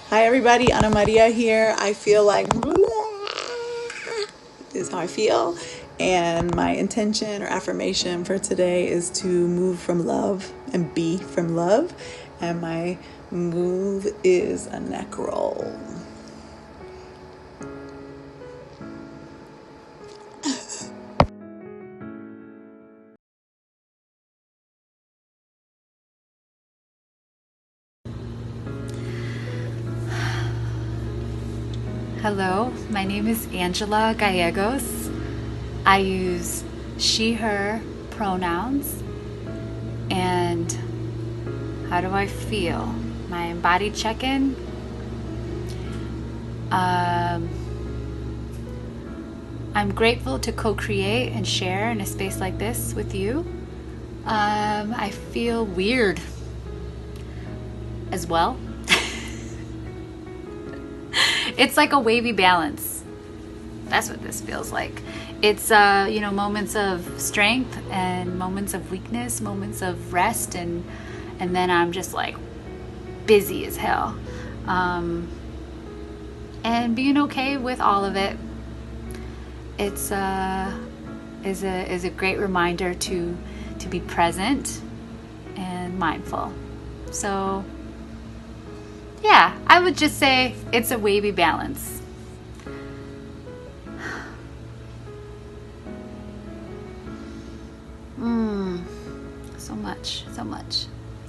Hi everybody, Ana Maria here. I feel like this is how I feel, and my intention or affirmation for today is to move from love and be from love, and my move is a neck roll. Hello, my name is Angela Gallegos. I use she, her pronouns. And how do I feel? My embodied check-in. I'm grateful to co-create and share in a space like this with you. I feel weird as well. It's like a wavy balance. That's what this feels like. It's moments of strength and moments of weakness, moments of rest, and then I'm just like busy as hell. And being okay with all of it. It's is a great reminder to be present and mindful. So yeah, I would just say it's a wavy balance.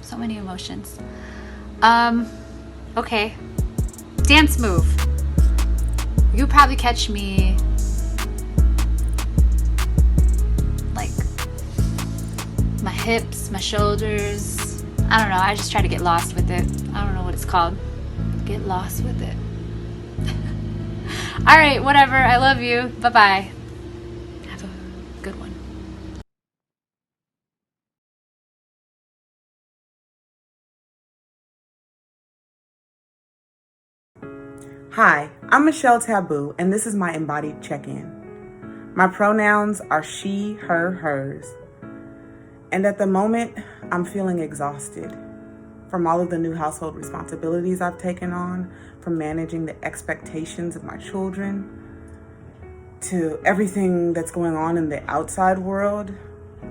So many emotions. Okay, dance move. You probably catch me like my hips, my shoulders. I don't know, I just try to get lost with it. I don't know what it's called. Get lost with it. All right, whatever. I love you. Bye-bye. Have a good one. Hi, I'm Myshell Tabu, and this is my Embodied Check-In. My pronouns are she, her, hers. And at the moment, I'm feeling exhausted from all of the new household responsibilities I've taken on, from managing the expectations of my children, to everything that's going on in the outside world.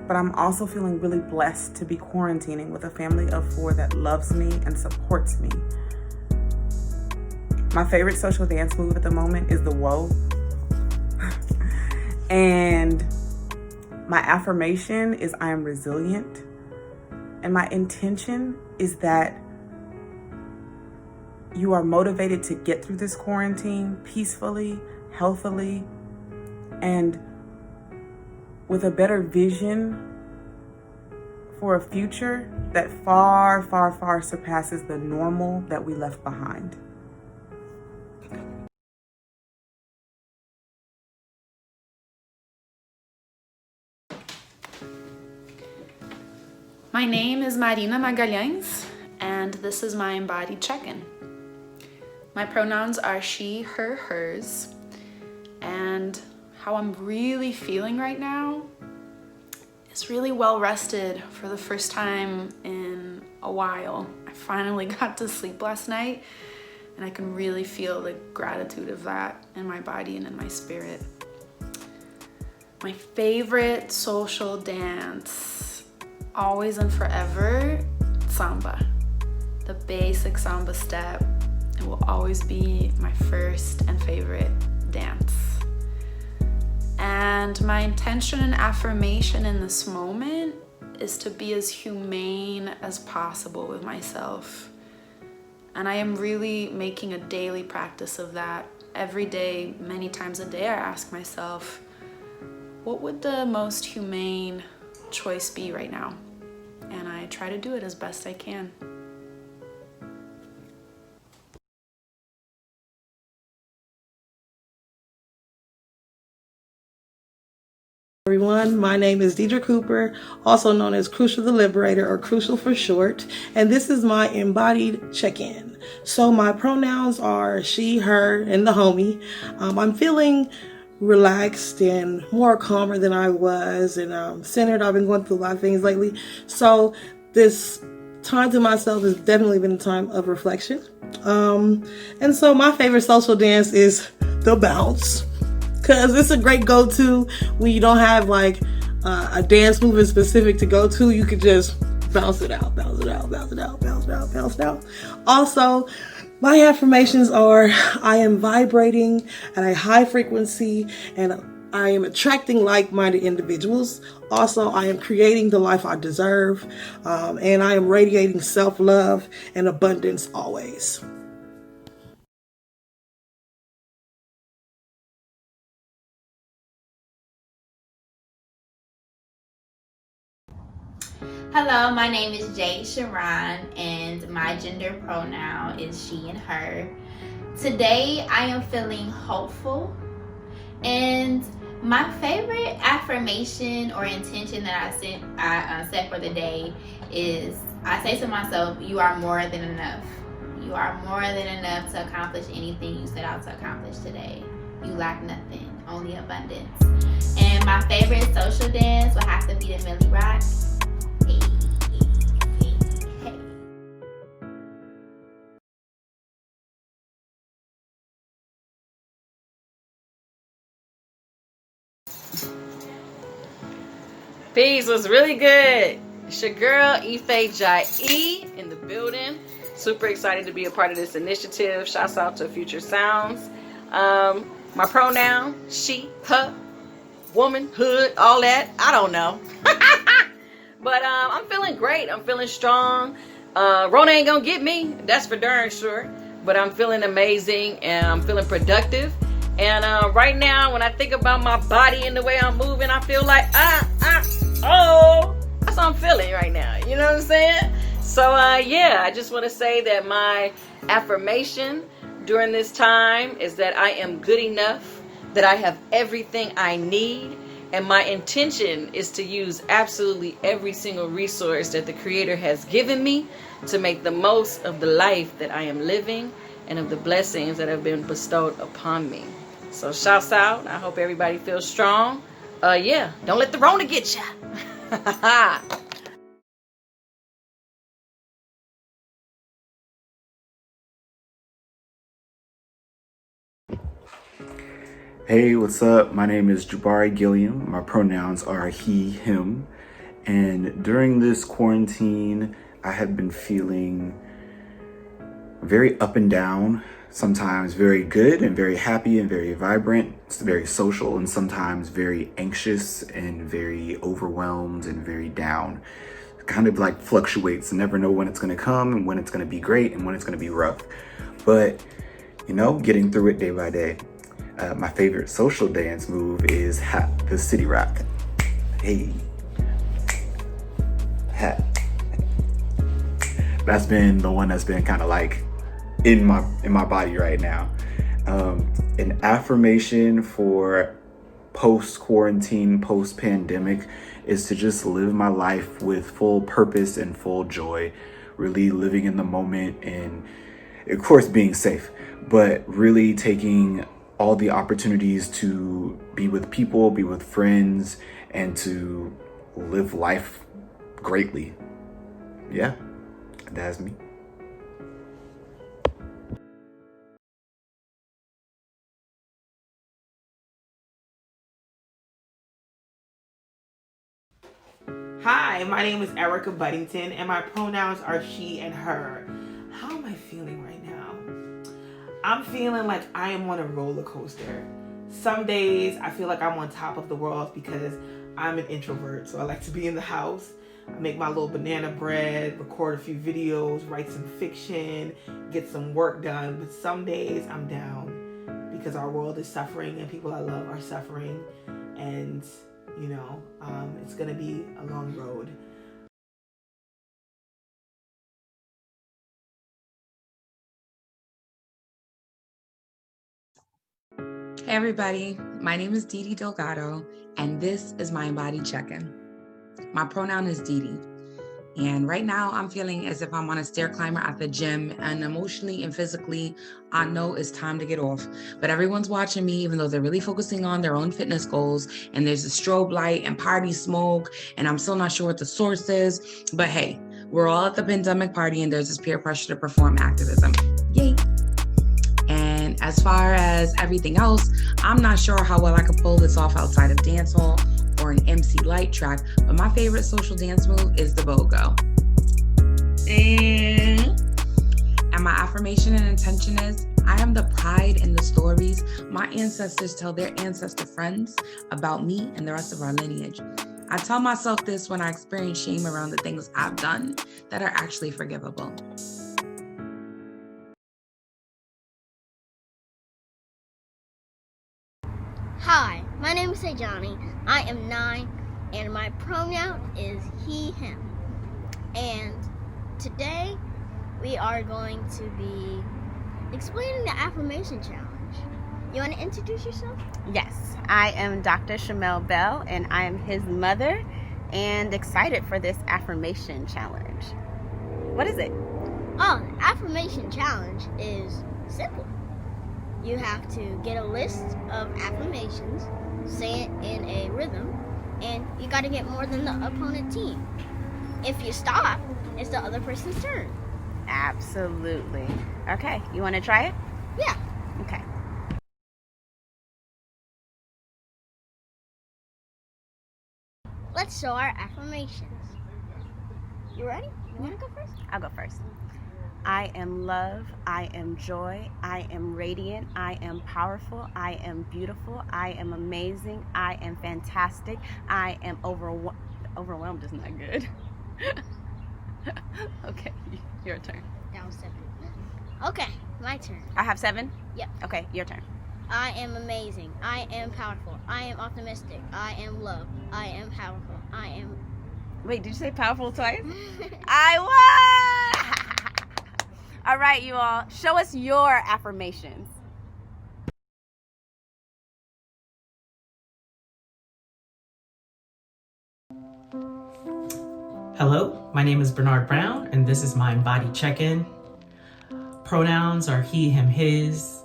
But I'm also feeling really blessed to be quarantining with a family of 4 that loves me and supports me. My favorite social dance move at the moment is the Whoa. And my affirmation is I am resilient. And my intention is that you are motivated to get through this quarantine peacefully, healthily, and with a better vision for a future that far, far, far surpasses the normal that we left behind. My name is Marina Magalhães, and this is my Embodied Check-In. My pronouns are she, her, hers, and how I'm really feeling right now is really well rested for the first time in a while. I finally got to sleep last night, and I can really feel the gratitude of that in my body and in my spirit. My favorite social dance, always and forever, samba. The basic samba step. It will always be my first and favorite dance. And my intention and affirmation in this moment is to be as humane as possible with myself. And I am really making a daily practice of that. Every day, many times a day, I ask myself, what would the most humane choice be right now? And I try to do it as best I can. Everyone, my name is Deidre Cooper, also known as Crucial the Liberator, or Crucial for short, and this is my Embodied Check-In. So my pronouns are she, her, and the homie. I'm feeling relaxed and more calmer than I was, and centered. I've been going through a lot of things lately. So this time to myself has definitely been a time of reflection. And so my favorite social dance is the bounce, because it's a great go-to when you don't have like a dance movement specific to go to. You could just bounce it out, bounce it out, bounce it out, bounce it out, bounce it out. Also, my affirmations are: I am vibrating at a high frequency and I am attracting like-minded individuals. Also, I am creating the life I deserve, and I am radiating self-love and abundance always. Hello, my name is Jade Charon, and my gender pronoun is she and her. Today, I am feeling hopeful, and my favorite affirmation or intention that I set for the day is, I say to myself, you are more than enough. You are more than enough to accomplish anything you set out to accomplish today. You lack nothing, only abundance. And my favorite social dance would have to be the Millie Rock. Peace was really good. It's your girl, Ife Jai in the building. Super excited to be a part of this initiative. Shouts out to Future Sounds. My pronoun, she, her, womanhood, all that. I don't know. But I'm feeling great. I'm feeling strong. Rona ain't gonna get me. That's for darn sure. But I'm feeling amazing and I'm feeling productive. And right now, when I think about my body and the way I'm moving, I feel like, oh, that's how I'm feeling right now. You know what I'm saying? So, yeah, I just want to say that my affirmation during this time is that I am good enough, that I have everything I need, and my intention is to use absolutely every single resource that the Creator has given me to make the most of the life that I am living and of the blessings that have been bestowed upon me. So shouts out. I hope everybody feels strong. Yeah, don't let the Rona get ya. Hey, what's up? My name is Jabari Gilliam. My pronouns are he, him. And during this quarantine, I have been feeling very up and down. Sometimes very good and very happy and very vibrant. It's very social, and sometimes very anxious and very overwhelmed and very down. It kind of like fluctuates. I never know when it's going to come and when it's going to be great and when it's going to be rough. But, you know, getting through it day by day. My favorite social dance move is the City Rock. Hey. Hat. That's been the one that's been kind of like in my body right now. An affirmation for post-quarantine, post-pandemic is to just live my life with full purpose and full joy, really living in the moment and of course being safe, but really taking all the opportunities to be with people, be with friends, and to live life greatly. Yeah, that's me. Hi, my name is Erica Buddington, and my pronouns are she and her. How am I feeling right now? I'm feeling like I am on a roller coaster. Some days I feel like I'm on top of the world because I'm an introvert, so I like to be in the house. I make my little banana bread, record a few videos, write some fiction, get some work done. But some days I'm down because our world is suffering and people I love are suffering. And, you know, it's gonna be a long road. Hey everybody, my name is Didi Delgado, and this is my Embody Check-In. My pronoun is Didi, and right now I'm feeling as if I'm on a stair climber at the gym, and emotionally and physically, I know it's time to get off. But everyone's watching me, even though they're really focusing on their own fitness goals, and there's a strobe light and party smoke, and I'm still not sure what the source is, but hey, We're all at the pandemic party and there's this peer pressure to perform activism. Yay. And as far as everything else, I'm not sure how well I could pull this off outside of dancehall or an MC light track, but my favorite social dance move is the BOGO. And my affirmation and intention is, I am the pride in the stories my ancestors tell their ancestor friends about me and the rest of our lineage. I tell myself this when I experience shame around the things I've done that are actually forgivable. Hi, my name is Sejani. I am 9 and my pronoun is he, him. And today we are going to be explaining the affirmation challenge. You want to introduce yourself? Yes, I am Dr. Shamell Bell and I am his mother and excited for this affirmation challenge. What is it? Oh, the affirmation challenge is simple. You have to get a list of affirmations, say it in a rhythm, and you got to get more than the opponent team. If you stop, it's the other person's turn. Absolutely. Okay, you want to try it? Yeah. Okay. Let's show our affirmations. You ready? You want to go first? I'll go first. I am love, I am joy, I am radiant, I am powerful, I am beautiful, I am amazing, I am fantastic, I am overwhelmed is not good. Okay, your turn. That was 7. Okay, my turn. I have 7? Yep. Okay, your turn. I am amazing, I am powerful, I am optimistic, I am love, I am powerful, I am... Wait, did you say powerful twice? I won! All right, you all, show us your affirmations. Hello, my name is Bernard Brown, and this is my Embody Check-In. Pronouns are he, him, his,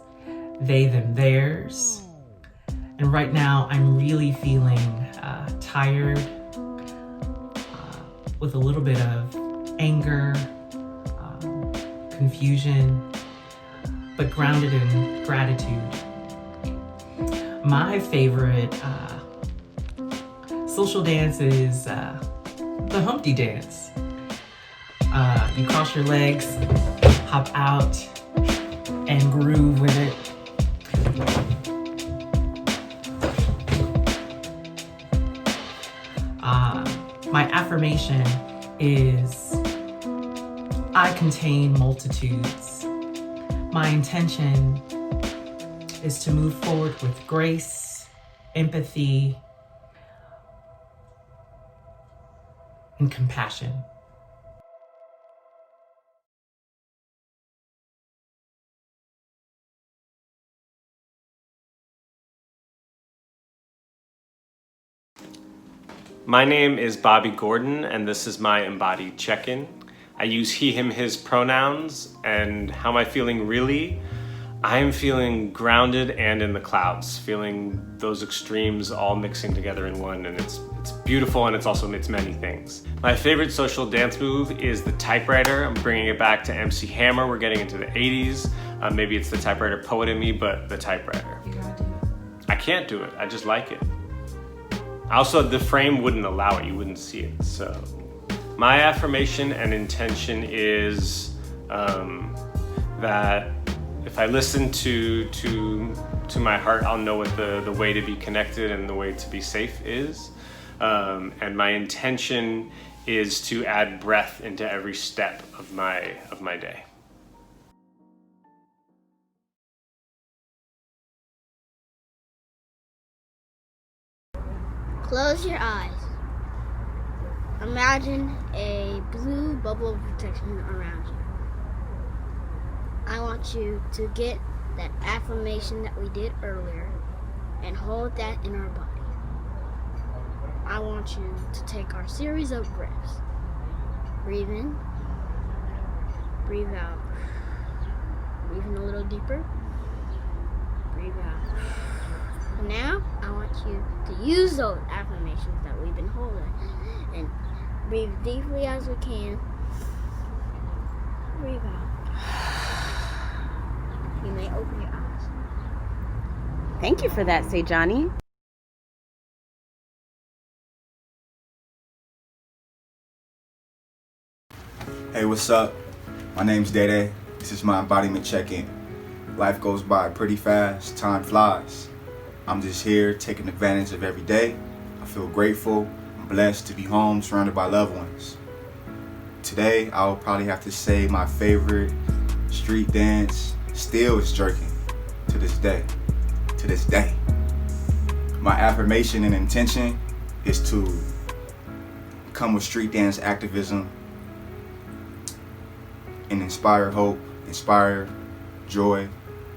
they, them, theirs. And right now, I'm really feeling tired, with a little bit of anger, confusion, but grounded in gratitude. My favorite social dance is the Humpty dance. You cross your legs, hop out, and groove with it. My affirmation is, I contain multitudes. My intention is to move forward with grace, empathy, and compassion. My name is Bobby Gordon, and this is my Embodied Check-In. I use he, him, his pronouns, and how am I feeling really? I am feeling grounded and in the clouds, feeling those extremes all mixing together in one, and it's beautiful, and it's many things. My favorite social dance move is the typewriter. I'm bringing it back to MC Hammer. We're getting into the 80s. Maybe it's the typewriter poet in me, but the typewriter. You gotta do it. I can't do it, I just like it. Also, the frame wouldn't allow it, you wouldn't see it, so. My affirmation and intention is that if I listen to my heart, I'll know what the way to be connected and the way to be safe is. And my intention is to add breath into every step of my day. Close your eyes. Imagine a blue bubble of protection around you. I want you to get that affirmation that we did earlier and hold that in our body. I want you to take our series of breaths. Breathe in, breathe out. Breathe in a little deeper, breathe out. Now, I want you to use those affirmations that we've been holding and breathe deeply as we can Breathe out. You may open your eyes. Thank you for that, Sejani. Hey, what's up? My name's Didi. This is my embodiment check-in. Life goes by pretty fast, time flies. I'm just here taking advantage of every day. I feel grateful. I'm blessed to be home surrounded by loved ones. Today, I'll probably have to say my favorite street dance still is jerking to this day. To this day. My affirmation and intention is to come with street dance activism and inspire hope, inspire joy,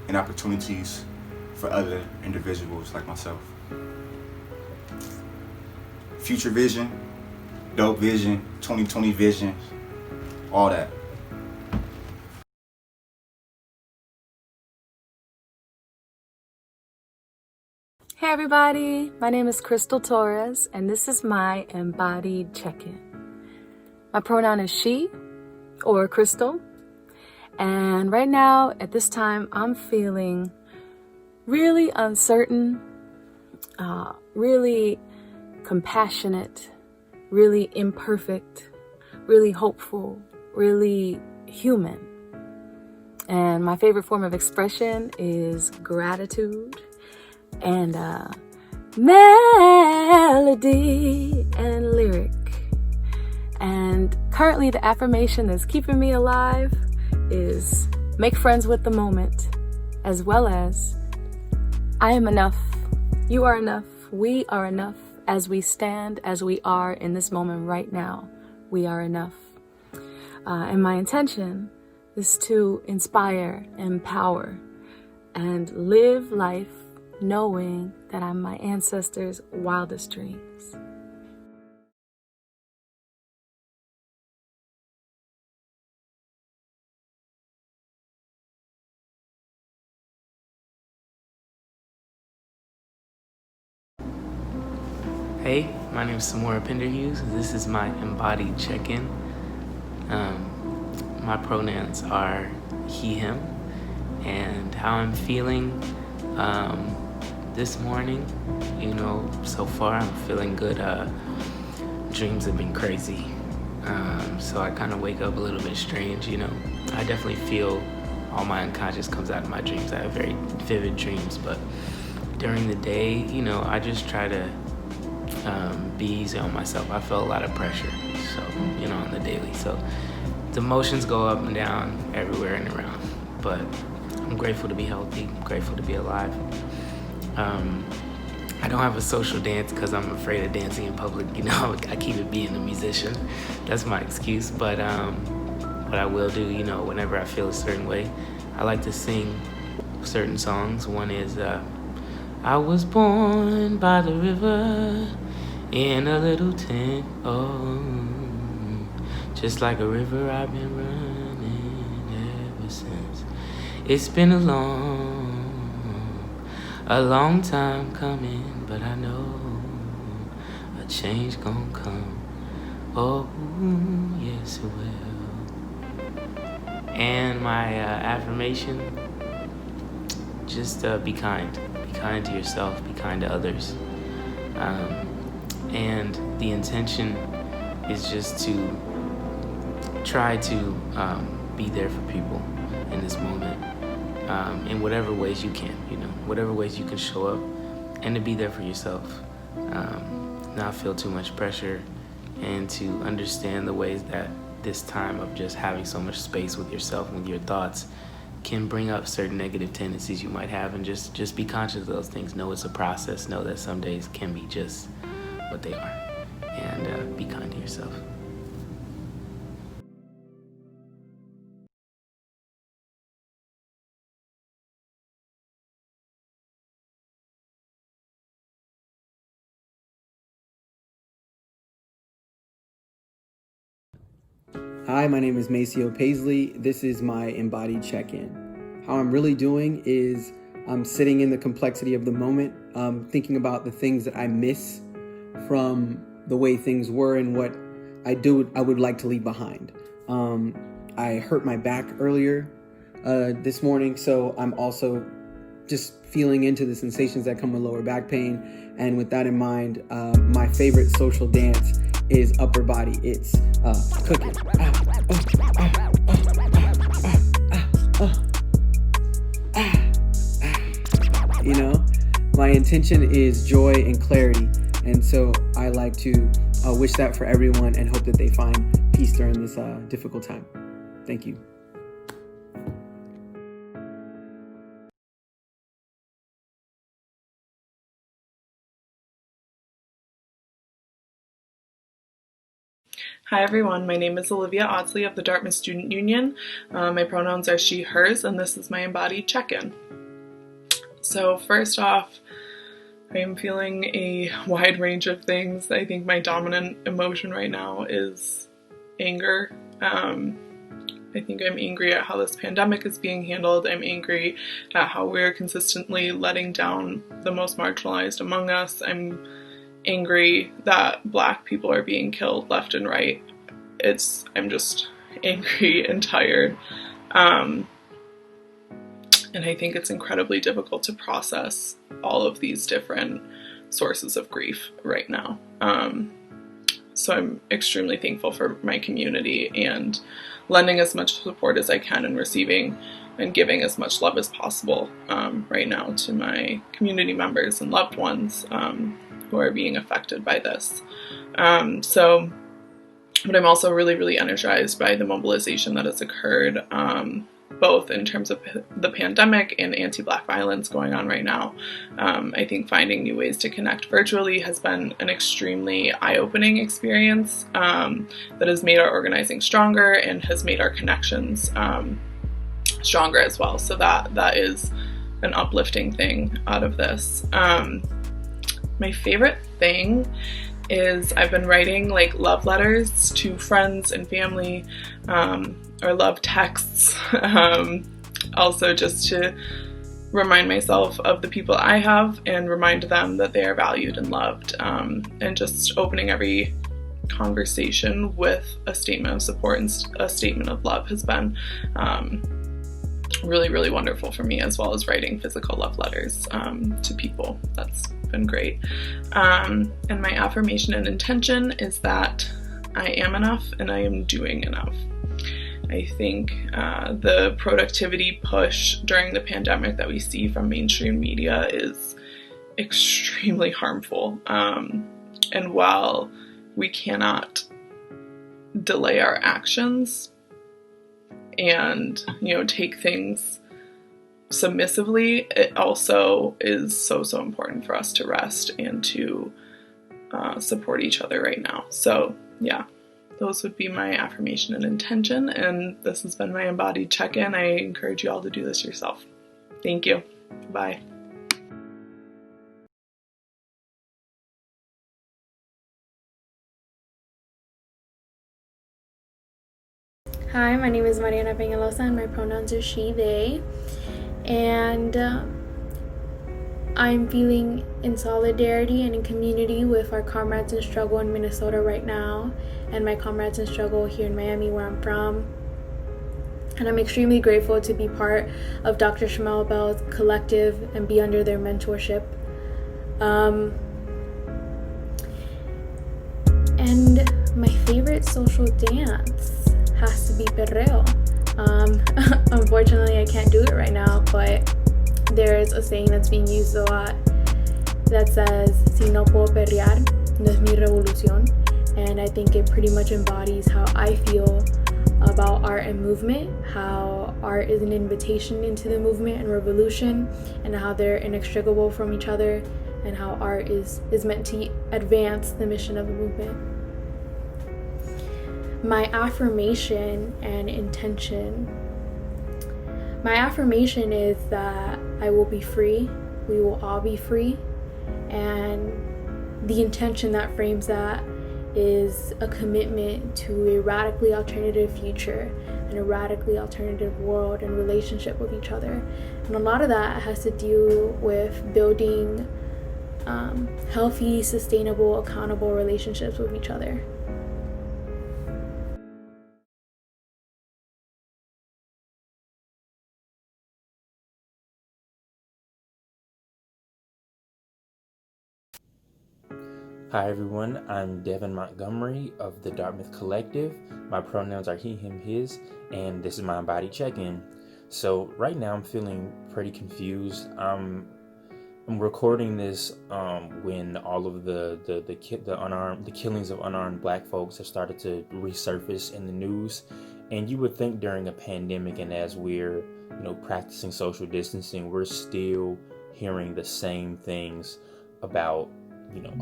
and opportunities for other individuals like myself. Future vision, dope vision, 2020 vision, all that. Hey everybody, my name is Crystal Torres, and this is my embodied check-in. My pronoun is she, or Crystal, and right now, at this time, I'm feeling really uncertain, really compassionate, really imperfect, really hopeful, really human. And my favorite form of expression is gratitude and melody and lyric. And currently the affirmation that's keeping me alive is make friends with the moment, as well as I am enough, you are enough, we are enough. As we stand, as we are in this moment right now, we are enough. And my intention is to inspire, empower, and live life knowing that I'm my ancestors' wildest dreams. Hey, my name is Samora Penderhughes. This is my embodied check-in. My pronouns are he, him, and how I'm feeling this morning, so far I'm feeling good. Dreams have been crazy, so I kind of wake up a little bit strange, I definitely feel all my unconscious comes out of my dreams. I have very vivid dreams, but during the day, I just try to be easy on myself. I feel a lot of pressure, so, on the daily. So the emotions go up and down everywhere and around, but I'm grateful to be healthy, I'm grateful to be alive. I don't have a social dance because I'm afraid of dancing in public. I keep it being a musician. That's my excuse, but what I will do, whenever I feel a certain way, I like to sing certain songs. One is, I was born by the river in a little tent, oh, just like a river I've been running ever since. It's been a long time coming, but I know a change gon' come, oh, yes it will. And my affirmation, just be kind. Be kind to yourself, be kind to others. And the intention is just to try to be there for people in this moment, in whatever ways you can, whatever ways you can show up, and to be there for yourself. Not feel too much pressure, and to understand the ways that this time of just having so much space with yourself and with your thoughts can bring up certain negative tendencies you might have, and just be conscious of those things. Know it's a process. Know that some days can be just what they are, and be kind to yourself. Hi, my name is Maceo Paisley. This is my embodied check-in. How I'm really doing is I'm sitting in the complexity of the moment, thinking about the things that I miss from the way things were and what I would like to leave behind. I hurt my back earlier this morning, so I'm also just feeling into the sensations that come with lower back pain. And with that in mind, my favorite social dance is upper body. It's cooking. You know, my intention is joy and clarity, and so I like to wish that for everyone and hope that they find peace during this difficult time. Thank you. Hi everyone, my name is Olivia Audsley of the Dartmouth Student Union. My pronouns are she, hers, and this is my embodied check-in. So first off, I am feeling a wide range of things. I think my dominant emotion right now is anger. I think I'm angry at how this pandemic is being handled. I'm angry at how we're consistently letting down the most marginalized among us. I'm angry that Black people are being killed left and right. I'm just angry and tired. And I think it's incredibly difficult to process all of these different sources of grief right now. So I'm extremely thankful for my community and lending as much support as I can and receiving and giving as much love as possible right now to my community members and loved ones who are being affected by this. But I'm also really, really energized by the mobilization that has occurred, both in terms of the pandemic and anti-Black violence going on right now. I think finding new ways to connect virtually has been an extremely eye-opening experience that has made our organizing stronger and has made our connections stronger as well. So that is an uplifting thing out of this. My favorite thing is I've been writing like love letters to friends and family, or love texts, also just to remind myself of the people I have and remind them that they are valued and loved, and just opening every conversation with a statement of support and a statement of love has been really, really wonderful for me, as well as writing physical love letters to people. That's been great. And my affirmation and intention is that I am enough and I am doing enough. I think the productivity push during the pandemic that we see from mainstream media is extremely harmful. And while we cannot delay our actions and, take things submissively, it also is so important for us to rest and to support each other right now. So yeah, those would be my affirmation and intention, and this has been my embodied check-in. I encourage you all to do this yourself. Thank you. Bye. Hi, my name is Mariana Peñalosa and my pronouns are she, they. And I'm feeling in solidarity and in community with our comrades in struggle in Minnesota right now and my comrades in struggle here in Miami, where I'm from. And I'm extremely grateful to be part of Dr. Shamell Bell's collective and be under their mentorship. And my favorite social dance has to be perreo. Unfortunately, I can't do it right now, but there's a saying that's being used a lot that says, si no puedo perrear, no es mi revolución. And I think it pretty much embodies how I feel about art and movement, how art is an invitation into the movement and revolution, and how they're inextricable from each other, and how art is meant to advance the mission of the movement. My affirmation and intention. My affirmation is that I will be free, we will all be free, and the intention that frames that is a commitment to a radically alternative future and a radically alternative world and relationship with each other. And a lot of that has to do with building healthy, sustainable, accountable relationships with each other. Hi everyone, I'm Devin Montgomery of the Dartmouth Collective. My pronouns are he, him, his, and this is my Embody Check-In. So right now I'm feeling pretty confused. I'm recording this when all of the killings of unarmed Black folks have started to resurface in the news, and you would think during a pandemic and as we're practicing social distancing, we're still hearing the same things about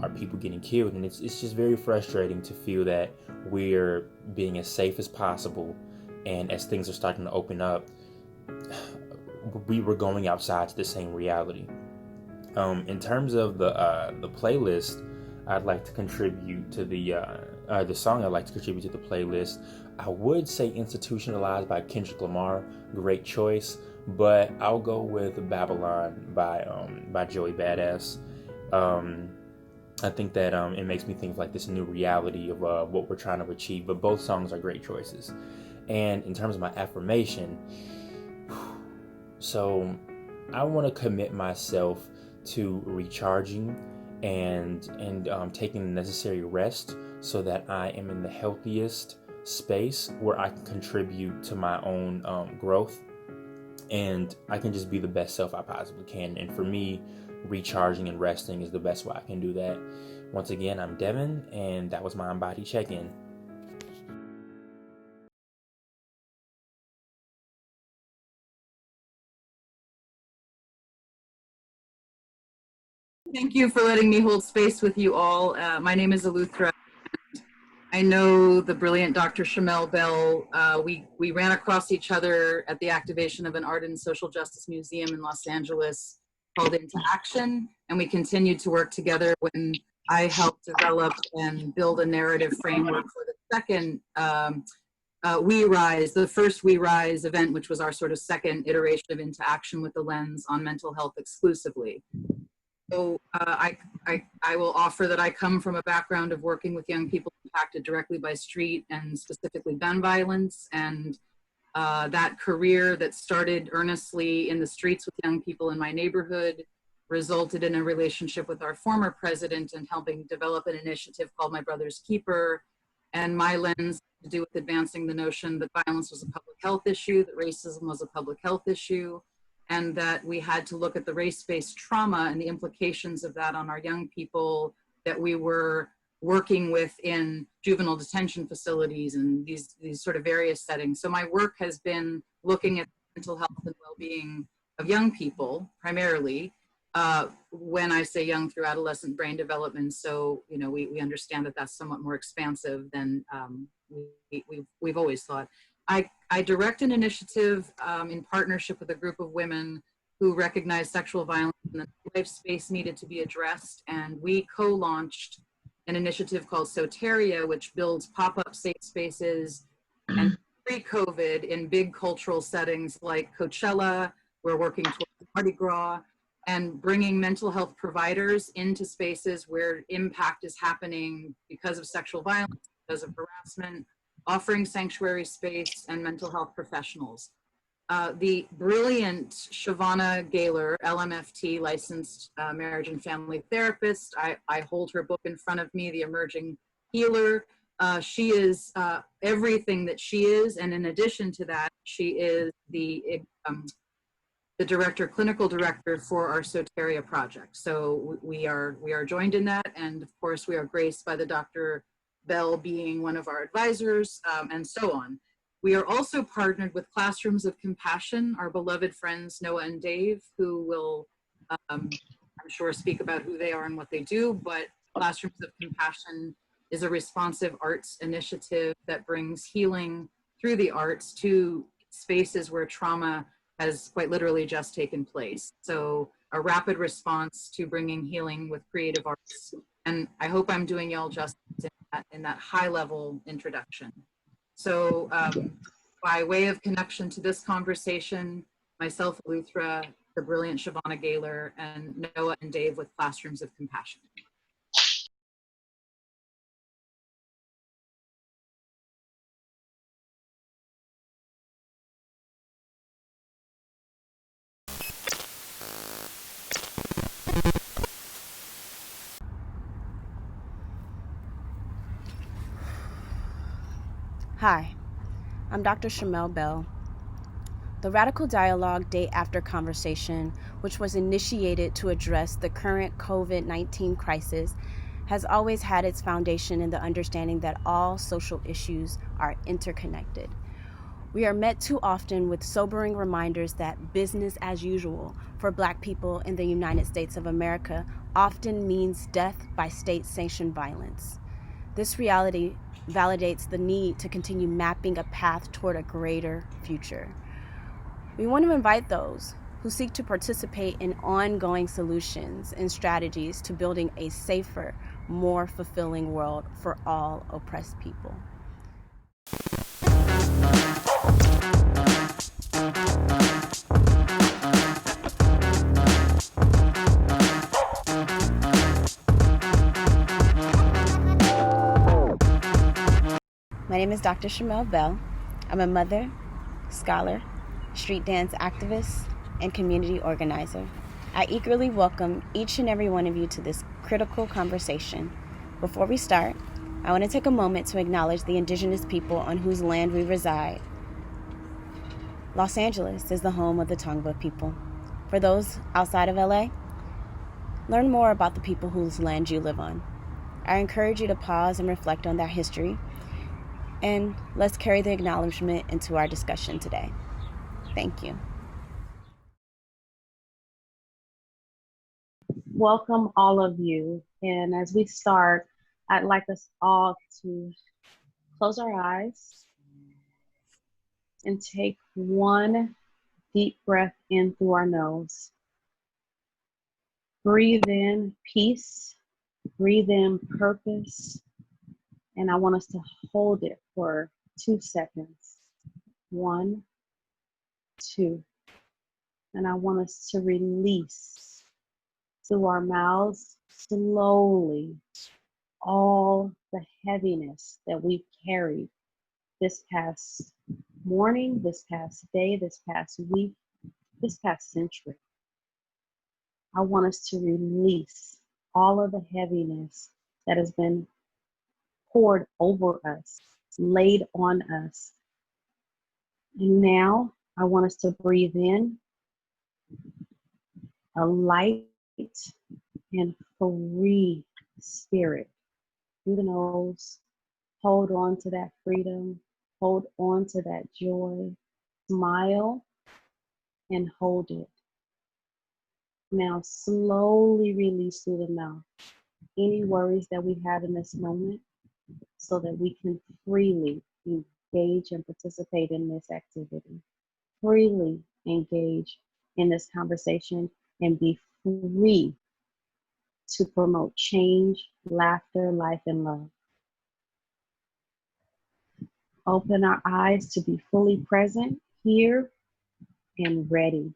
our people getting killed, and it's just very frustrating to feel that we're being as safe as possible, and as things are starting to open up, we were going outside to the same reality. In terms of the playlist, I'd like to contribute to the song I'd like to contribute to the playlist. I would say Institutionalized by Kendrick Lamar, great choice, but I'll go with Babylon by Joey Badass. I think that it makes me think of like this new reality of what we're trying to achieve, but both songs are great choices. And in terms of my affirmation, so I want to commit myself to recharging and taking the necessary rest so that I am in the healthiest space where I can contribute to my own growth, and I can just be the best self I possibly can. And for me, recharging and resting is the best way I can do that. Once again, I'm Devin, and that was my Embody Check-In. Thank you for letting me hold space with you all. My name is Eleuthera. I know the brilliant Dr. Shamell Bell. We ran across each other at the activation of an art and social justice museum in Los Angeles called Into Action, and we continued to work together when I helped develop and build a narrative framework for the second We Rise, the first We Rise event, which was our sort of second iteration of Into Action with the lens on mental health exclusively. So I will offer that I come from a background of working with young people impacted directly by street and specifically gun violence, and that career that started earnestly in the streets with young people in my neighborhood resulted in a relationship with our former president and helping develop an initiative called My Brother's Keeper. And my lens to do with advancing the notion that violence was a public health issue, that racism was a public health issue, and that we had to look at the race-based trauma and the implications of that on our young people that we were working with in juvenile detention facilities and these sort of various settings. So my work has been looking at mental health and well-being of young people, primarily, when I say young, through adolescent brain development. So, we understand that that's somewhat more expansive than we've always thought. I direct an initiative in partnership with a group of women who recognize sexual violence in the life space needed to be addressed. And we co-launched an initiative called Soteria, which builds pop-up safe spaces and pre-COVID in big cultural settings like Coachella. We're working towards Mardi Gras, and bringing mental health providers into spaces where impact is happening because of sexual violence, because of harassment, offering sanctuary space and mental health professionals. The brilliant Chevonna Gaylor LMFT, licensed marriage and family therapist. I hold her book in front of me, The Emerging Healer. She is everything that she is, and in addition to that, she is the clinical director for our Soteria project. So we are joined in that, and of course we are graced by the Dr. Belle being one of our advisors, and so on. We are also partnered with Classrooms of Compassion, our beloved friends Noah and Dave, who will, I'm sure, speak about who they are and what they do, but Classrooms of Compassion is a responsive arts initiative that brings healing through the arts to spaces where trauma has quite literally just taken place. So a rapid response to bringing healing with creative arts. And I hope I'm doing y'all justice in that high level introduction. So by way of connection to this conversation, myself, Eleuthera, the brilliant Chevonna Gaylor, and Noah and Dave with Classrooms of Compassion. Hi, I'm Dr. Shamell Bell. The Radical Dialogue Day After Conversation, which was initiated to address the current COVID-19 crisis, has always had its foundation in the understanding that all social issues are interconnected. We are met too often with sobering reminders that business as usual for Black people in the United States of America often means death by state-sanctioned violence. This reality validates the need to continue mapping a path toward a greater future. We want to invite those who seek to participate in ongoing solutions and strategies to building a safer, more fulfilling world for all oppressed people. My name is Dr. Shamell Bell. I'm a mother, scholar, street dance activist, and community organizer. I eagerly welcome each and every one of you to this critical conversation. Before we start, I want to take a moment to acknowledge the indigenous people on whose land we reside. Los Angeles is the home of the Tongva people. For those outside of LA, learn more about the people whose land you live on. I encourage you to pause and reflect on that history, and let's carry the acknowledgement into our discussion today. Thank you. Welcome all of you. And as we start, I'd like us all to close our eyes and take one deep breath in through our nose. Breathe in peace, breathe in purpose, and I want us to hold it for 2 seconds. 1, 2. And I want us to release through our mouths slowly all the heaviness that we've carried this past morning, this past day, this past week, this past century. I want us to release all of the heaviness that has been poured over us, laid on us. And now I want us to breathe in a light and free spirit through the nose. Hold on to that freedom. Hold on to that joy. Smile and hold it. Now slowly release through the mouth any worries that we have in this moment so that we can freely engage and participate in this activity. Freely engage in this conversation and be free to promote change, laughter, life, and love. Open our eyes to be fully present, here, and ready.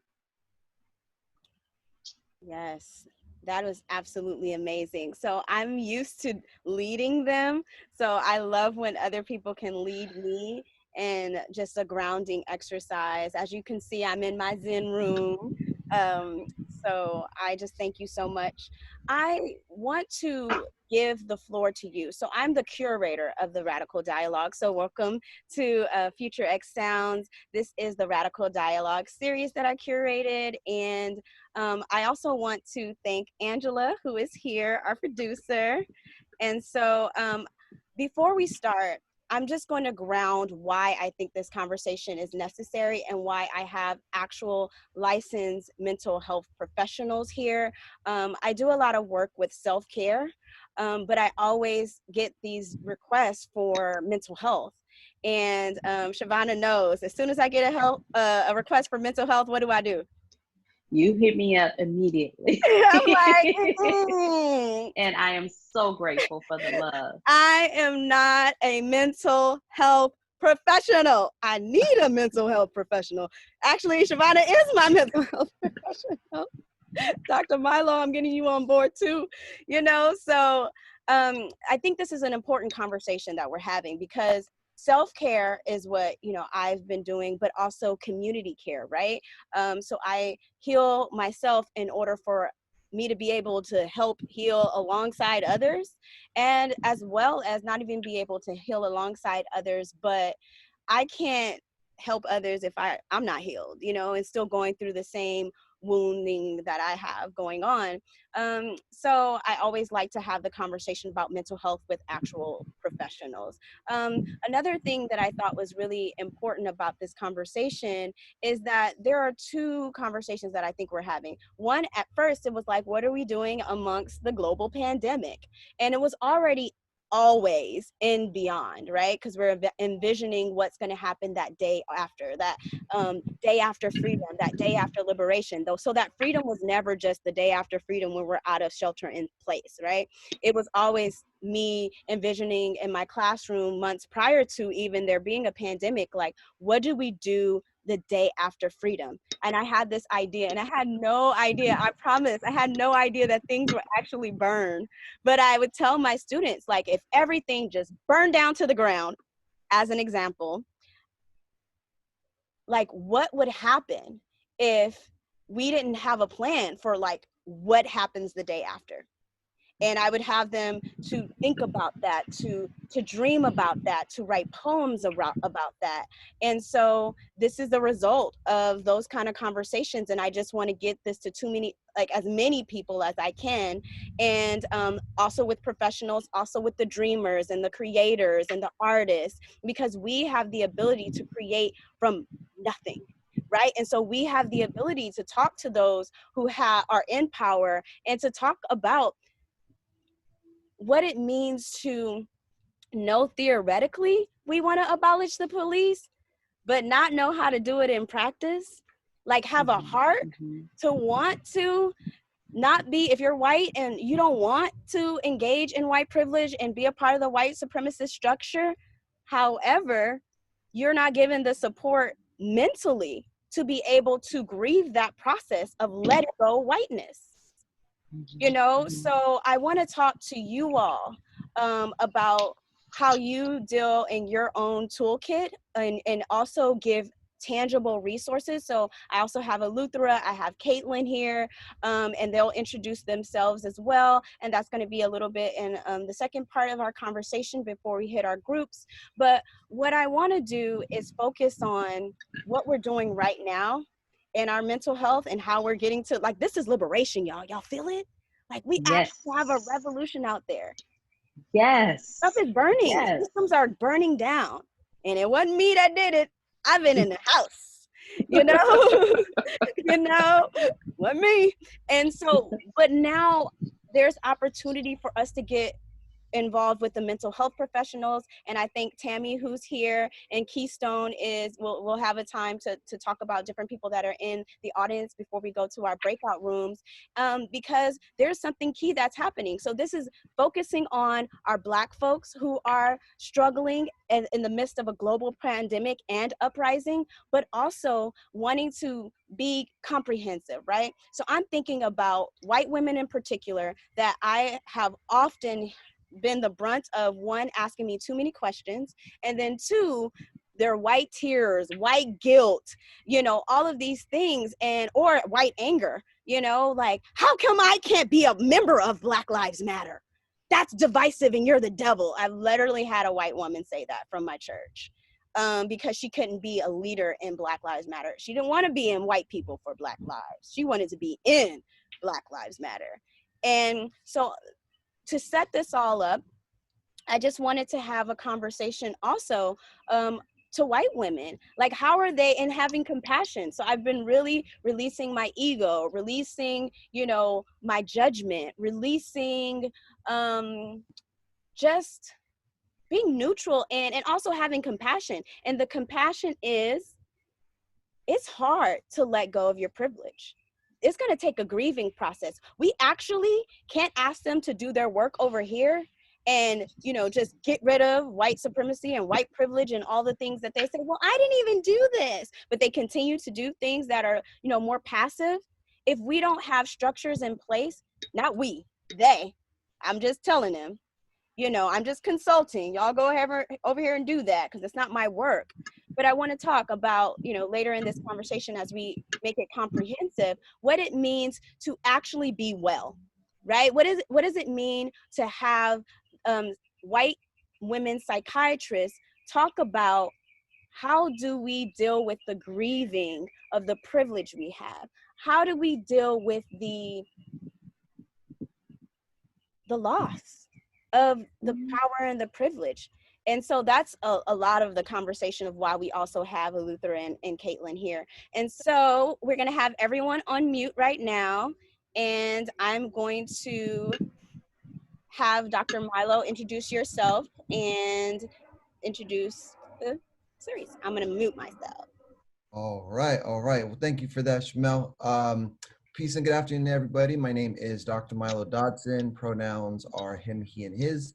Yes, that was absolutely amazing. So I'm used to leading them. So I love when other people can lead me in just a grounding exercise. As you can see, I'm in my Zen room. So I just thank you so much. I want to give the floor to you. So I'm the curator of the Radical Dialogue. So welcome to Future X Sounds. This is the Radical Dialogue series that I curated. And I also want to thank Angela, who is here, our producer. And so before we start, I'm just going to ground why I think this conversation is necessary and why I have actual licensed mental health professionals here. I do a lot of work with self-care, but I always get these requests for mental health. And Chevonna knows, as soon as I get a request for mental health, what do? You hit me up immediately. I'm like, and I am so grateful for the love. I am not a mental health professional. I need a mental health professional. Actually, Chevonna is my mental health professional. Dr. Milo, I'm getting you on board too. So I think this is an important conversation that we're having because self-care is what, I've been doing, but also community care, right? So I heal myself in order for me to be able to help heal alongside others, and as well as not even be able to heal alongside others, but I can't help others if I'm not healed, you know, and still going through the same wounding that I have going on. So I always like to have the conversation about mental health with actual professionals. Another thing that I thought was really important about this conversation is that there are two conversations that I think we're having. One, at first, it was like, what are we doing amongst the global pandemic? And it was already always and beyond, right? Because we're envisioning what's going to happen that day after, that day after freedom, that day after liberation, though. So that freedom was never just the day after freedom when we're out of shelter in place, right? It was always me envisioning in my classroom months prior to even there being a pandemic, like, what do we do the day after freedom? And I had this idea, and I had no idea, I promise, I had no idea that things would actually burn. But I would tell my students, like, if everything just burned down to the ground, as an example, like, what would happen if we didn't have a plan for, like, what happens the day after? And I would have them to think about that, to dream about that, to write poems about that. And so this is the result of those kind of conversations. And I just want to get this to as many people as I can. And also with professionals, also with the dreamers and the creators and the artists, because we have the ability to create from nothing. Right. And so we have the ability to talk to those who are in power and to talk about what it means to know theoretically we want to abolish the police, but not know how to do it in practice. Like, have a heart to want to not be, if you're white and you don't want to engage in white privilege and be a part of the white supremacist structure, however, you're not given the support mentally to be able to grieve that process of let it go whiteness. You know, so I want to talk to you all about how you deal in your own toolkit and also give tangible resources. So I also have Eleuthera, I have Caitlin here, and they'll introduce themselves as well. And that's going to be a little bit in the second part of our conversation before we hit our groups. But what I want to do is focus on what we're doing right now in our mental health and how we're getting to, like, this is liberation, y'all. Y'all feel it? Like, we actually have a revolution out there. Yes. Stuff is burning. Yes. Systems are burning down. And it wasn't me that did it. I've been in the house, you know? You know, wasn't me. And so, but now there's opportunity for us to get involved with the mental health professionals. And I think Tammy, who's here, and Keystone we'll have a time to talk about different people that are in the audience before we go to our breakout rooms, because there's something key that's happening. So this is focusing on our Black folks who are struggling in the midst of a global pandemic and uprising, but also wanting to be comprehensive, right? So I'm thinking about white women in particular that I have often been the brunt of, one, asking me too many questions, and then two, their white tears, white guilt, you know, all of these things, or white anger, you know, like, how come I can't be a member of Black Lives Matter? That's divisive and you're the devil. I literally had a white woman say that from my church, because she couldn't be a leader in Black Lives Matter. She didn't want to be in white people for Black lives. She wanted to be in Black Lives Matter. And so to set this all up, I just wanted to have a conversation also to white women, like, how are they in having compassion? So I've been really releasing my ego, releasing, you know, my judgment, releasing just being neutral and also having compassion. And the compassion is, it's hard to let go of your privilege. It's going to take a grieving process. We actually can't ask them to do their work over here and, you know, just get rid of white supremacy and white privilege and all the things that they say, well, I didn't even do this, but they continue to do things that are, you know, more passive. If we don't have structures in place, not we, they, I'm just telling them, You know, I'm just consulting. Y'all go over here and do that because it's not my work. But I want to talk about, you know, later in this conversation as we make it comprehensive, what it means to actually be well, right? What does it mean to have white women psychiatrists talk about how do we deal with the grieving of the privilege we have? How do we deal with the loss of the power and the privilege? And so that's a lot of the conversation of why we also have Luther and Caitlin here. And so we're going to have everyone on mute right now. And I'm going to have Dr. Milo introduce yourself and introduce the series. I'm going to mute myself. All right. Well, thank you for that, Shamell. Peace and good afternoon, everybody. My name is Dr. Milo Dodson. Pronouns are him, he, and his.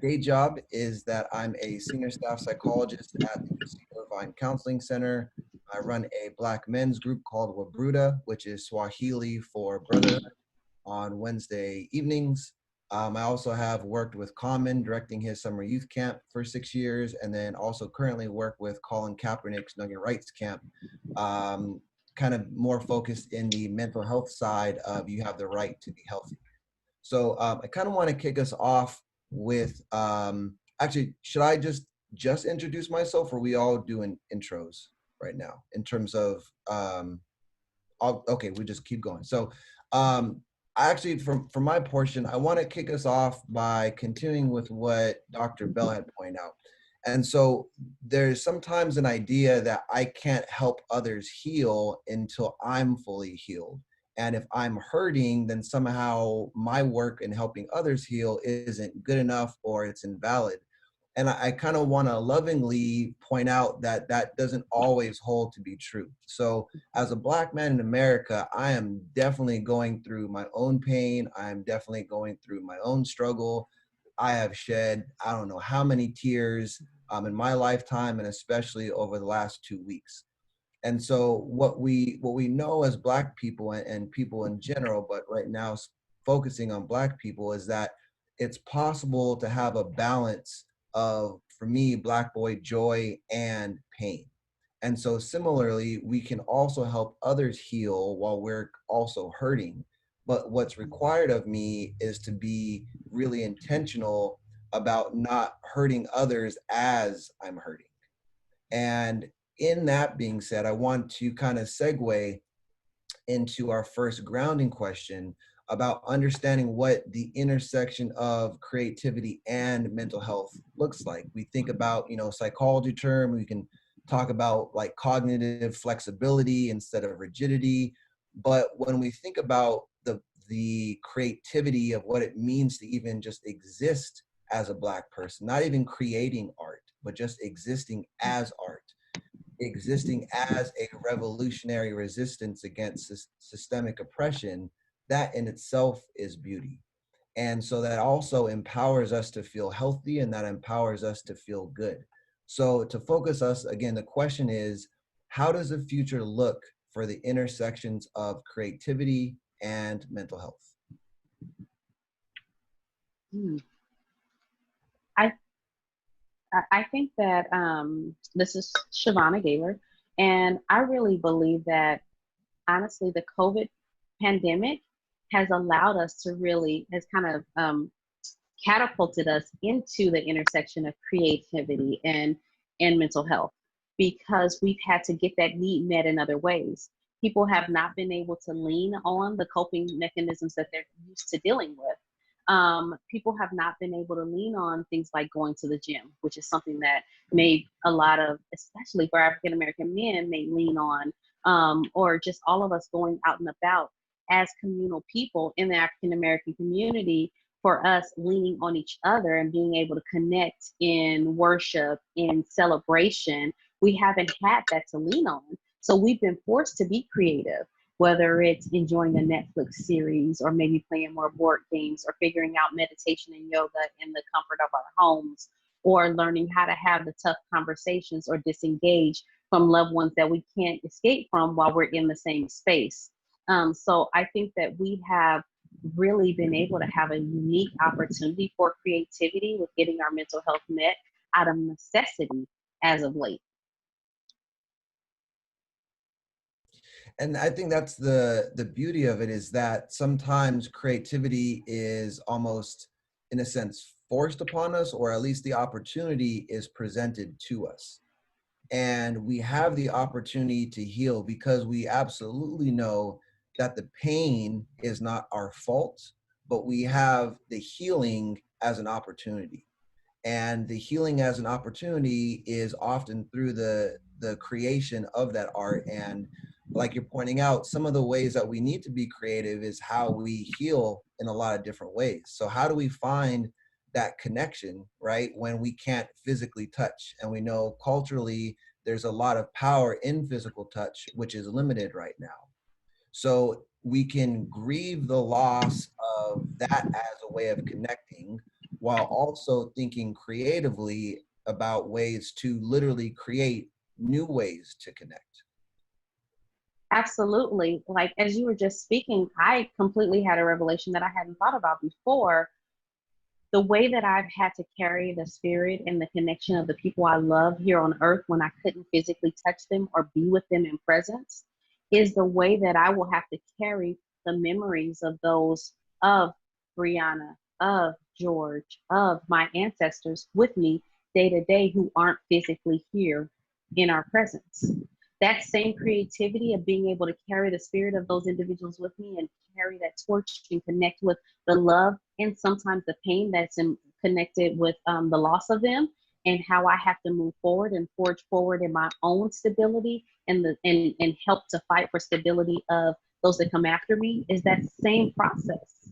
Day job is that I'm a senior staff psychologist at the UC Irvine Counseling Center. I run a Black men's group called Wabruda, which is Swahili for brotherhood, on Wednesday evenings. I also have worked with Common, directing his summer youth camp for 6 years, and then also currently work with Colin Kaepernick's Know Your Rights camp, kind of more focused in the mental health side of you have the right to be healthy. So I kind of want to kick us off with, actually, should I just introduce myself, or are we all doing intros right now in terms of, okay, we just keep going. So actually, from my portion, I want to kick us off by continuing with what Dr. Bell had pointed out. And so there's sometimes an idea that I can't help others heal until I'm fully healed. And if I'm hurting, then somehow my work in helping others heal isn't good enough or it's invalid. And I kind of want to lovingly point out that that doesn't always hold to be true. So as a Black man in America, I am definitely going through my own pain. I am definitely going through my own struggle. I have shed, I don't know how many tears in my lifetime, and especially over the last 2 weeks. And so what we know as Black people and people in general, but right now focusing on Black people, is that it's possible to have a balance of, for me, Black boy joy and pain. And so similarly, we can also help others heal while we're also hurting. But what's required of me is to be really intentional about not hurting others as I'm hurting. And in that being said, I want to kind of segue into our first grounding question about understanding what the intersection of creativity and mental health looks like. We think about, psychology term, we can talk about like cognitive flexibility instead of rigidity. But when we think about the creativity of what it means to even just exist as a Black person, not even creating art, but just existing as art, existing as a revolutionary resistance against systemic oppression, that in itself is beauty. And so that also empowers us to feel healthy, and that empowers us to feel good. So to focus us, again, the question is, how does the future look for the intersections of creativity and mental health? I think that this is Chevonna Gaylor, and I really believe that, honestly, the COVID pandemic has allowed us to has kind of catapulted us into the intersection of creativity and mental health, because we've had to get that need met in other ways. People have not been able to lean on the coping mechanisms that they're used to dealing with. People have not been able to lean on things like going to the gym, which is something that a lot of, especially for African American men, may lean on, or just all of us going out and about as communal people in the African American community. For us, leaning on each other and being able to connect in worship, in celebration, we haven't had that to lean on. So we've been forced to be creative, whether it's enjoying a Netflix series or maybe playing more board games or figuring out meditation and yoga in the comfort of our homes, or learning how to have the tough conversations or disengage from loved ones that we can't escape from while we're in the same space. So I think that we have really been able to have a unique opportunity for creativity with getting our mental health met out of necessity as of late. And I think that's the beauty of it, is that sometimes creativity is almost, in a sense, forced upon us, or at least the opportunity is presented to us. And we have the opportunity to heal because we absolutely know that the pain is not our fault, but we have the healing as an opportunity. And the healing as an opportunity is often through the creation of that art. And like you're pointing out, some of the ways that we need to be creative is how we heal in a lot of different ways. So how do we find that connection, right, when we can't physically touch? And we know culturally there's a lot of power in physical touch, which is limited right now. So we can grieve the loss of that as a way of connecting, while also thinking creatively about ways to literally create new ways to connect. Absolutely. Like, as you were just speaking, I completely had a revelation that I hadn't thought about before. The way that I've had to carry the spirit and the connection of the people I love here on earth when I couldn't physically touch them or be with them in presence is the way that I will have to carry the memories of those, of Brianna, of George, of my ancestors with me day to day who aren't physically here in our presence. That same creativity of being able to carry the spirit of those individuals with me and carry that torch and connect with the love and sometimes the pain that's connected with the loss of them, and how I have to move forward and forge forward in my own stability and help to fight for stability of those that come after me, is that same process.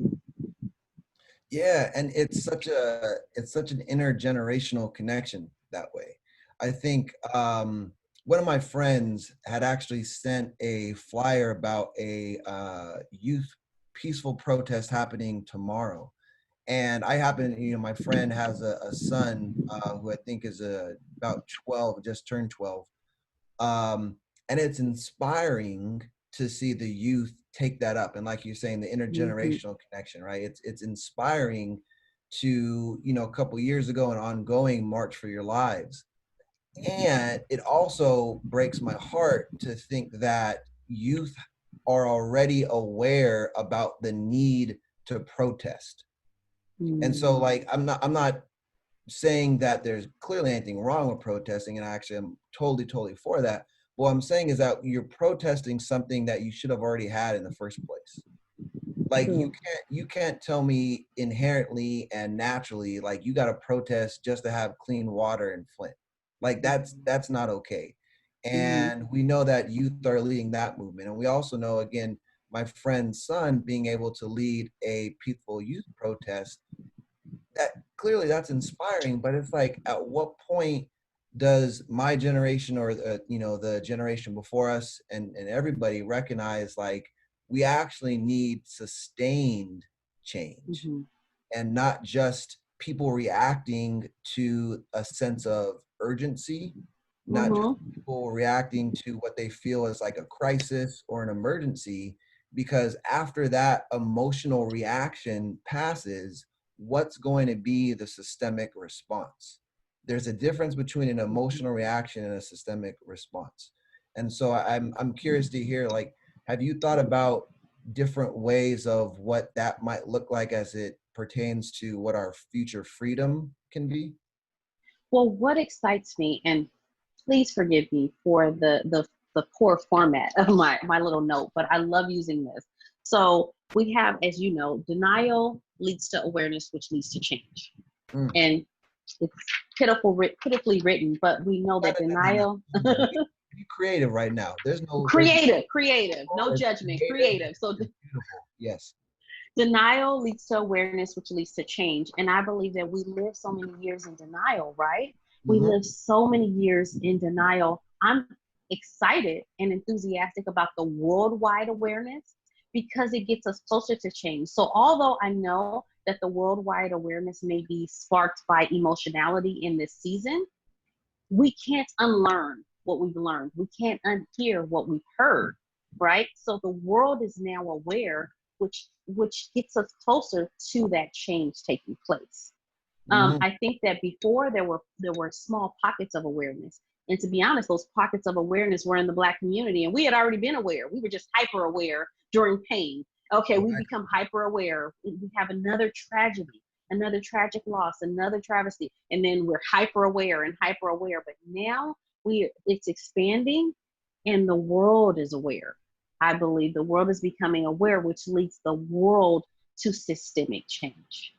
Yeah, and it's such an intergenerational connection that way. I think one of my friends had actually sent a flyer about a youth peaceful protest happening tomorrow. And I happen, my friend has a son who I think is about 12, just turned 12. And it's inspiring to see the youth take that up. And like you're saying, the intergenerational connection, right? It's inspiring to, a couple years ago, an ongoing March for Your Lives. And it also breaks my heart to think that youth are already aware about the need to protest. And so, like, I'm not saying that there's clearly anything wrong with protesting, and actually I'm totally for that. What I'm saying is that you're protesting something that you should have already had in the first place. Like, you can't tell me inherently and naturally, like, you got to protest just to have clean water in Flint. Like, that's not okay. And we know that youth are leading that movement. And we also know, again, my friend's son being able to lead a peaceful youth protest, that clearly that's inspiring. But it's like, at what point does my generation or the generation before us and everybody recognize, like, we actually need sustained change and not just people reacting to a sense of urgency, not just people reacting to what they feel is like a crisis or an emergency, because after that emotional reaction passes, what's going to be the systemic response? There's a difference between an emotional reaction and a systemic response. And so I'm curious to hear, like, have you thought about different ways of what that might look like as it pertains to what our future freedom can be? Well, what excites me, and please forgive me for the poor format of my little note, but I love using this. So we have, as you know, denial leads to awareness, which leads to change. And it's pitifully written, but we know that denial. Be creative right now. There's no creative, no judgment, creative. So beautiful. Yes. Denial leads to awareness, which leads to change. And I believe that we live so many years in denial, right? We live so many years in denial. I'm excited and enthusiastic about the worldwide awareness because it gets us closer to change. So although I know that the worldwide awareness may be sparked by emotionality in this season, we can't unlearn what we've learned. We can't unhear what we've heard, right? So the world is now aware which gets us closer to that change taking place. I think that before there were small pockets of awareness. And to be honest, those pockets of awareness were in the Black community, and we had already been aware. We were just hyper aware during pain. Okay, we become hyper aware. We have another tragedy, another tragic loss, another travesty, and then we're hyper aware and hyper aware. But now it's expanding, and the world is aware. I believe the world is becoming aware, which leads the world to systemic change.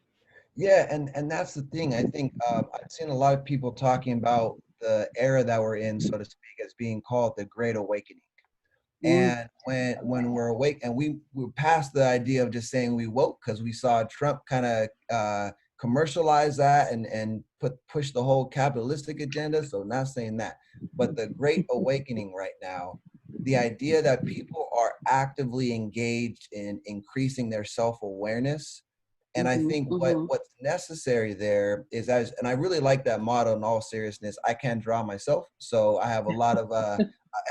Yeah, and that's the thing. I think I've seen a lot of people talking about the era that we're in, so to speak, as being called the Great Awakening. And when we're awake, and we're past the idea of just saying we woke, because we saw Trump kind of commercialize that and push the whole capitalistic agenda. So not saying that, but the Great Awakening right now, the idea that people are actively engaged in increasing their self-awareness. And I think what's necessary there is, and I really like that motto in all seriousness, I can draw myself. So I have a lot of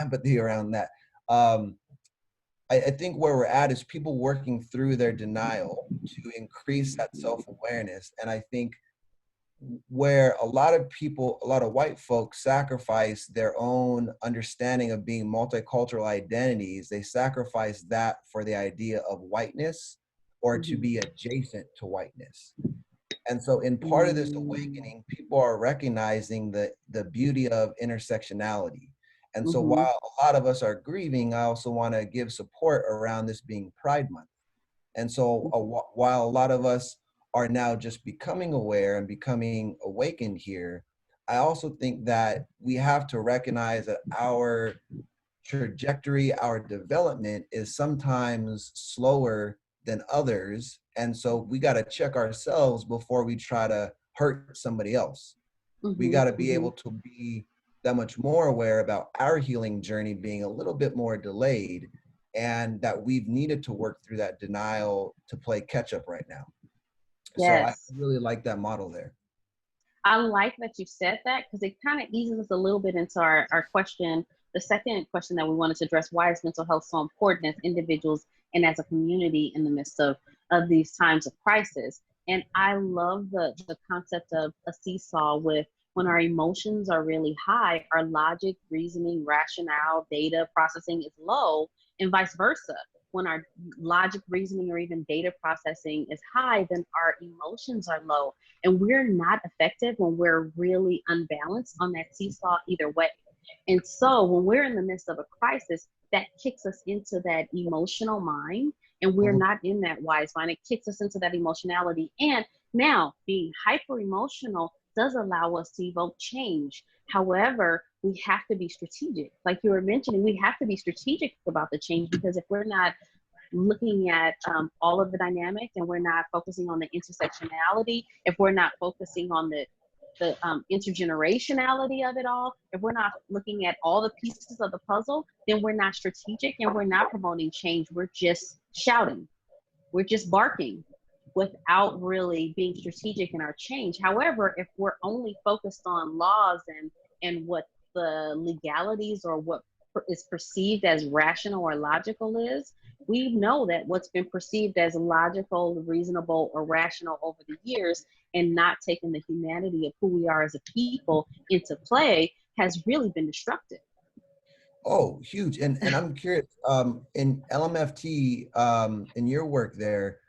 empathy around that. I think where we're at is people working through their denial to increase that self-awareness. And I think where a lot of people, a lot of white folks sacrifice their own understanding of being multicultural identities, they sacrifice that for the idea of whiteness or to be adjacent to whiteness. And so in part of this awakening, people are recognizing the beauty of intersectionality. And so while a lot of us are grieving, I also want to give support around this being Pride Month. And so while a lot of us are now just becoming aware and becoming awakened here, I also think that we have to recognize that our trajectory, our development is sometimes slower than others. And so we got to check ourselves before we try to hurt somebody else. We got to be able to be that much more aware about our healing journey being a little bit more delayed, and that we've needed to work through that denial to play catch up right now. Yes. So I really like that model there. I like that you said that, because it kind of eases us a little bit into our question, the second question that we wanted to address: why is mental health so important as individuals and as a community in the midst of these times of crisis? And I love the concept of a seesaw with, when our emotions are really high, our logic, reasoning, rationale, data processing is low, and vice versa. When our logic, reasoning, or even data processing is high, then our emotions are low. And we're not effective when we're really unbalanced on that seesaw either way. And so when we're in the midst of a crisis, that kicks us into that emotional mind, and we're not in that wise mind. It kicks us into that emotionality. And now being hyper emotional does allow us to evoke change. However, we have to be strategic. Like you were mentioning, we have to be strategic about the change, because if we're not looking at all of the dynamics, and we're not focusing on the intersectionality, if we're not focusing on the intergenerationality of it all, if we're not looking at all the pieces of the puzzle, then we're not strategic and we're not promoting change. We're just shouting. We're just barking without really being strategic in our change. However, if we're only focused on laws and what the legalities or what is perceived as rational or logical is, we know that what's been perceived as logical, reasonable, or rational over the years, and not taking the humanity of who we are as a people into play, has really been destructive. Oh, huge. And I'm curious, in LMFT, in your work there,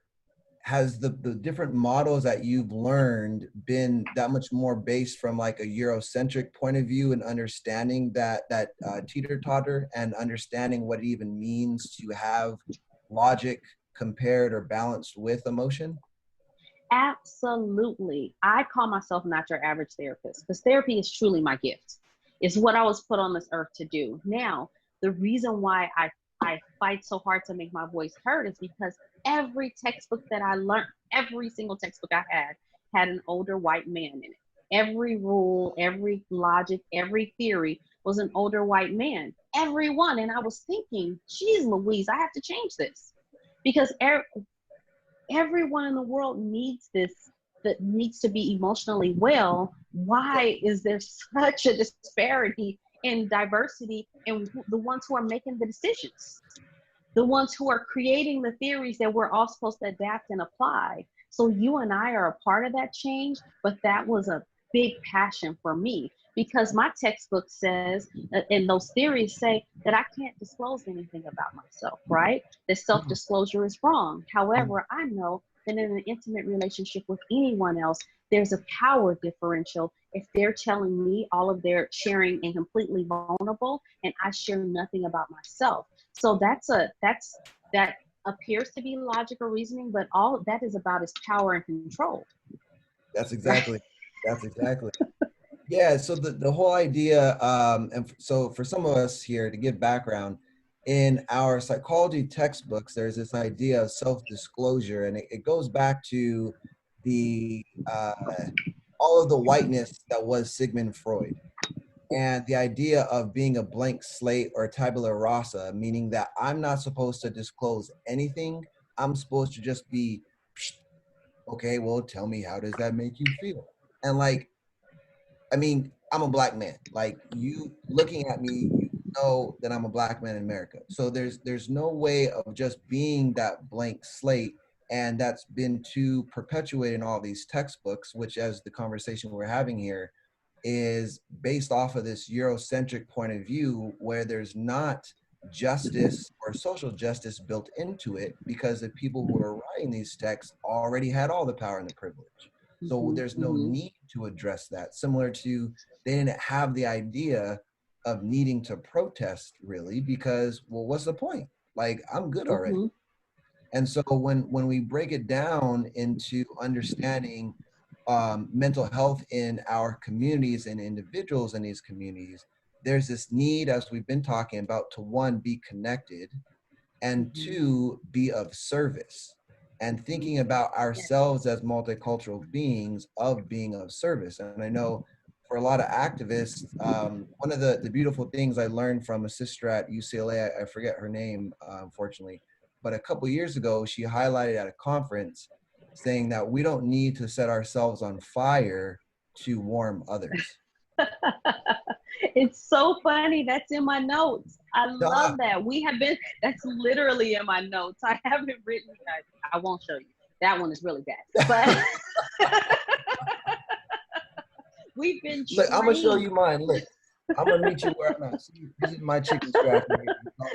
has the different models that you've learned been that much more based from like a Eurocentric point of view and understanding that teeter-totter and understanding what it even means to have logic compared or balanced with emotion? Absolutely. I call myself not your average therapist, because therapy is truly my gift. It's what I was put on this earth to do. Now, the reason why I fight so hard to make my voice heard is because every textbook that I learned, every single textbook I had an older white man in it. Every rule, every logic, every theory was an older white man. Everyone. And I was thinking, geez, Louise, I have to change this, because everyone in the world needs this, that needs to be emotionally well. Why is there such a disparity in diversity in the ones who are making the decisions? the ones who are creating the theories that we're all supposed to adapt and apply. So you and I are a part of that change, but that was a big passion for me because my textbook says, and those theories say that I can't disclose anything about myself, right? That self-disclosure is wrong. However, I know that in an intimate relationship with anyone else, there's a power differential if they're telling me all of their sharing and completely vulnerable, and I share nothing about myself. So that appears to be logic or reasoning, but all that is about is power and control. That's exactly. Yeah. So the whole idea, and so for some of us here to give background, in our psychology textbooks, there's this idea of self-disclosure, and it goes back to the all of the whiteness that was Sigmund Freud. And the idea of being a blank slate or tabula rasa, meaning that I'm not supposed to disclose anything. I'm supposed to just be, okay, well, tell me, how does that make you feel? And like, I mean, I'm a black man. Like, you looking at me, you know that I'm a black man in America. So there's no way of just being that blank slate. And that's been to perpetuate in all these textbooks, which, as the conversation we're having here, is based off of this Eurocentric point of view where there's not justice or social justice built into it because the people who are writing these texts already had all the power and the privilege. So there's no need to address that. Similar to, they didn't have the idea of needing to protest really because, well, what's the point? Like, I'm good already. And so when we break it down into understanding mental health in our communities and individuals in these communities, there's this need, as we've been talking about, to one, be connected, and two, be of service. And thinking about ourselves as multicultural beings of being of service. And I know for a lot of activists, one of the beautiful things I learned from a sister at UCLA, I forget her name, unfortunately, but a couple years ago, she highlighted at a conference saying that we don't need to set ourselves on fire to warm others. It's so funny. That's in my notes. I love that. That's literally in my notes. I haven't written, I won't show you. That one is really bad. But we've been trained. Look, I'm going to show you mine. Look, I'm going to meet you where I'm at. See, this is my chicken scratch.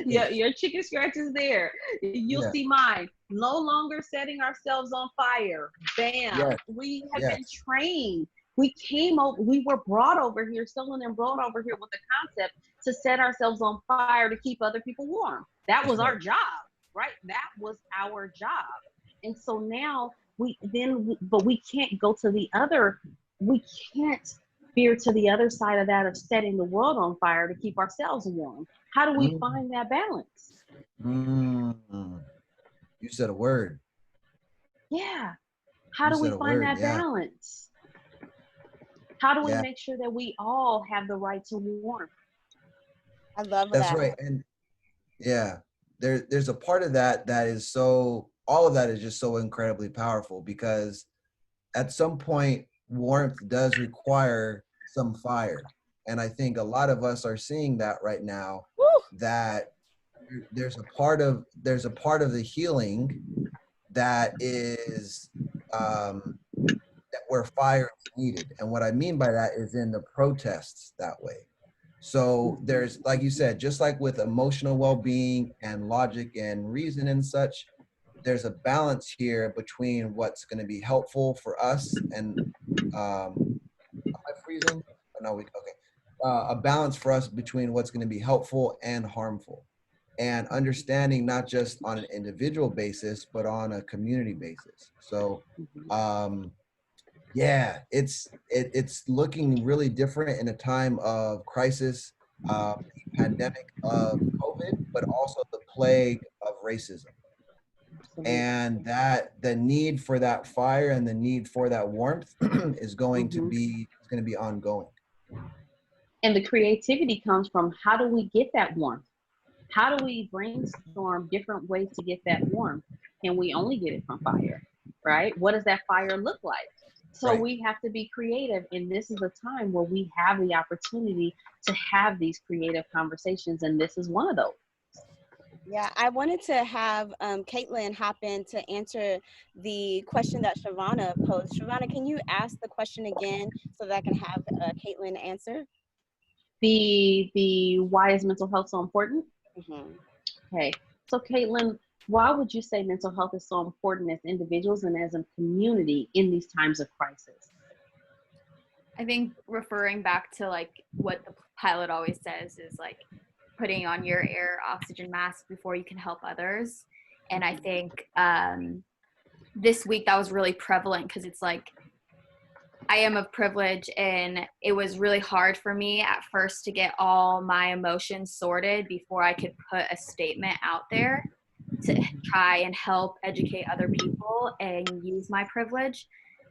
Yeah, your chicken scratch is there. You'll see mine. No longer setting ourselves on fire. Bam. Yes. We have been trained. We were brought over here, stolen and brought over here with the concept to set ourselves on fire to keep other people warm. That was our job, right? That was our job. And so now but we can't go to we can't veer to the other side of that of setting the world on fire to keep ourselves warm. How do we find that balance? You said a word. Yeah. How do we find that balance? How do we make sure that we all have the right to warmth? I love that. That's right. And there's a part of that is all of that is just so incredibly powerful because at some point, warmth does require some fire. And I think a lot of us are seeing that right now, that there's a part of the healing that is where fire is needed. And what I mean by that is in the protests that way. So there's, like you said, just like with emotional well-being and logic and reason and such, there's a balance here between what's going to be helpful for us and am I freezing? No, okay. A balance for us between what's going to be helpful and harmful, and understanding not just on an individual basis but on a community basis. So it's looking really different in a time of crisis, pandemic of COVID, but also the plague of racism. And that the need for that fire and the need for that warmth is going to be ongoing. And the creativity comes from, how do we get that warmth? How do we brainstorm different ways to get that warmth? And we only get it from fire, right? What does that fire look like? So we have to be creative, and this is a time where we have the opportunity to have these creative conversations, and this is one of those. Yeah, I wanted to have Caitlin hop in to answer the question that Shavonna posed. Shavonna, can you ask the question again so that I can have Caitlin answer? The why is mental health so important? Mm-hmm. Okay, so Caitlin, why would you say mental health is so important as individuals and as a community in these times of crisis? I think referring back to like what the pilot always says is like putting on your air oxygen mask before you can help others. And I think this week that was really prevalent because it's like I am of privilege, and it was really hard for me at first to get all my emotions sorted before I could put a statement out there to try and help educate other people and use my privilege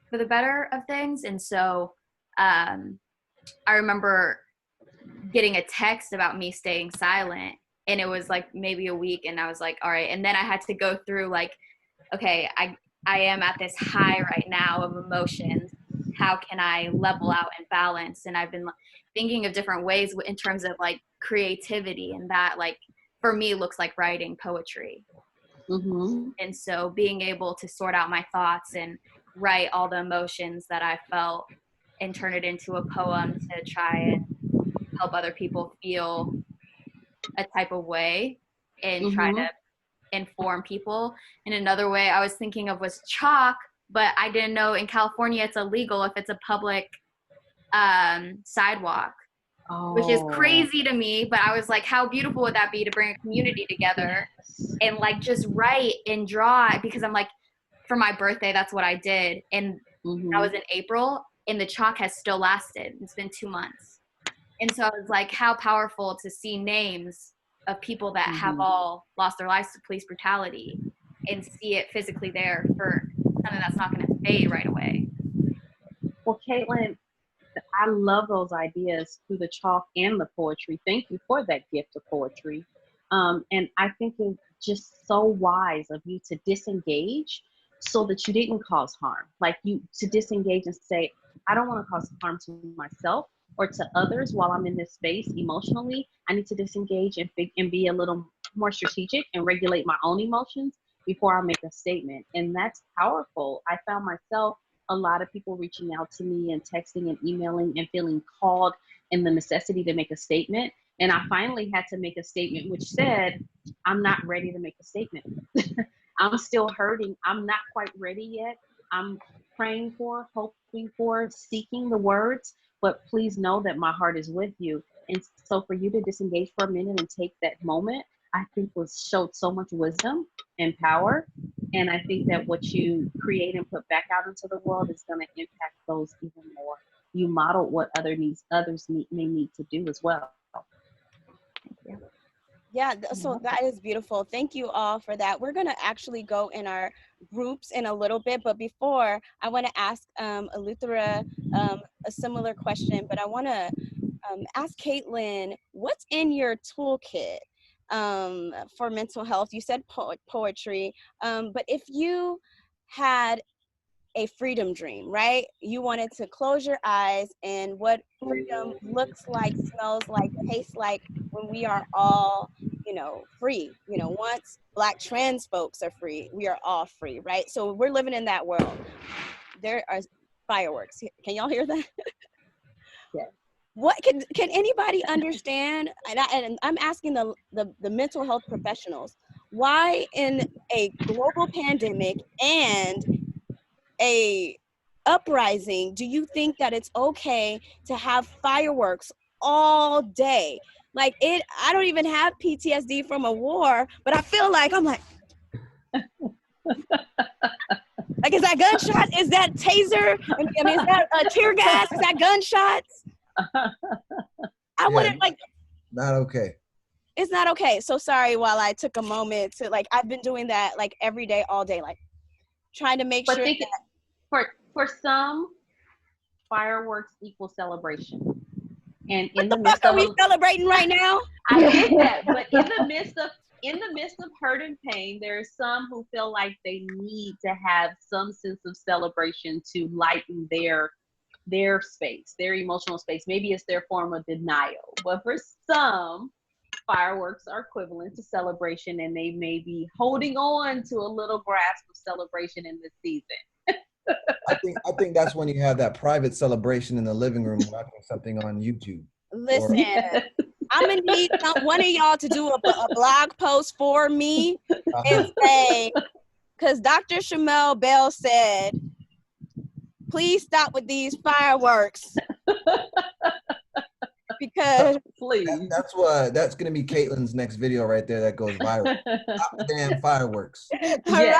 for the better of things. And so I remember getting a text about me staying silent, and it was like maybe a week, and I was like, all right. And then I had to go through like, okay, I am at this high right now of emotions. How can I level out and balance? And I've been thinking of different ways in terms of like creativity, and that like for me looks like writing poetry. Mm-hmm. And so being able to sort out my thoughts and write all the emotions that I felt and turn it into a poem to try and help other people feel a type of way and try to inform people. And another way I was thinking of was chalk, but I didn't know in California it's illegal if it's a public sidewalk, which is crazy to me. But I was like, how beautiful would that be to bring a community together and like just write and draw? Because I'm like, for my birthday, that's what I did. And that was in April, and the chalk has still lasted. It's been 2 months. And so I was like, how powerful to see names of people that have all lost their lives to police brutality and see it physically there for something that's not going to fade right away. Well, Caitlin, I love those ideas through the chalk and the poetry. Thank you for that gift of poetry. And I think it's just so wise of you to disengage so that you didn't cause harm. Like you to disengage and say, I don't want to cause harm to myself or to others while I'm in this space emotionally. I need to disengage and be a little more strategic and regulate my own emotions before I make a statement. And that's powerful. I found myself, a lot of people reaching out to me and texting and emailing and feeling called in the necessity to make a statement. And I finally had to make a statement which said, I'm not ready to make a statement. I'm still hurting. I'm not quite ready yet. I'm praying for, hoping for, seeking the words, but please know that my heart is with you. And so for you to disengage for a minute and take that moment, I think showed so much wisdom and power. And I think that what you create and put back out into the world is going to impact those even more. You modeled what others may need to do as well. Thank you. Yeah, so that is beautiful. Thank you all for that. We're going to actually go in our groups in a little bit, but before, I want to ask Eleuthera a similar question, but I want to ask Caitlin, what's in your toolkit for mental health? You said poetry, but if you had a freedom dream, right? You wanted to close your eyes and what freedom looks like, smells like, tastes like when we are all, free. Once Black trans folks are free, we are all free, right? So we're living in that world. There are fireworks. Can y'all hear that? Yeah. What can anybody understand? And I'm asking the mental health professionals, why in a global pandemic and a uprising do you think that it's okay to have fireworks all day? Like I don't even have PTSD from a war, but I feel like I'm like like, is that gunshot? Is that taser? I mean, is that tear gas? Is that gunshots? I wouldn't like. Not okay. It's not okay. So sorry. While I took a moment to I've been doing that like every day, all day, like trying to make sure. For some, fireworks equal celebration, and in the midst of we celebrating right now. I get that, but in the midst of hurt and pain, there are some who feel like they need to have some sense of celebration to lighten their space, their emotional space. Maybe it's their form of denial, but for some, fireworks are equivalent to celebration, and they may be holding on to a little grasp of celebration in this season. I think that's when you have that private celebration in the living room watching something on YouTube. Listen, I'm gonna need one of y'all to do a blog post for me and say, because Dr. Shamell Bell said, please stop with these fireworks. Because that's gonna be Caitlin's next video right there that goes viral. Stop the damn fireworks. Right?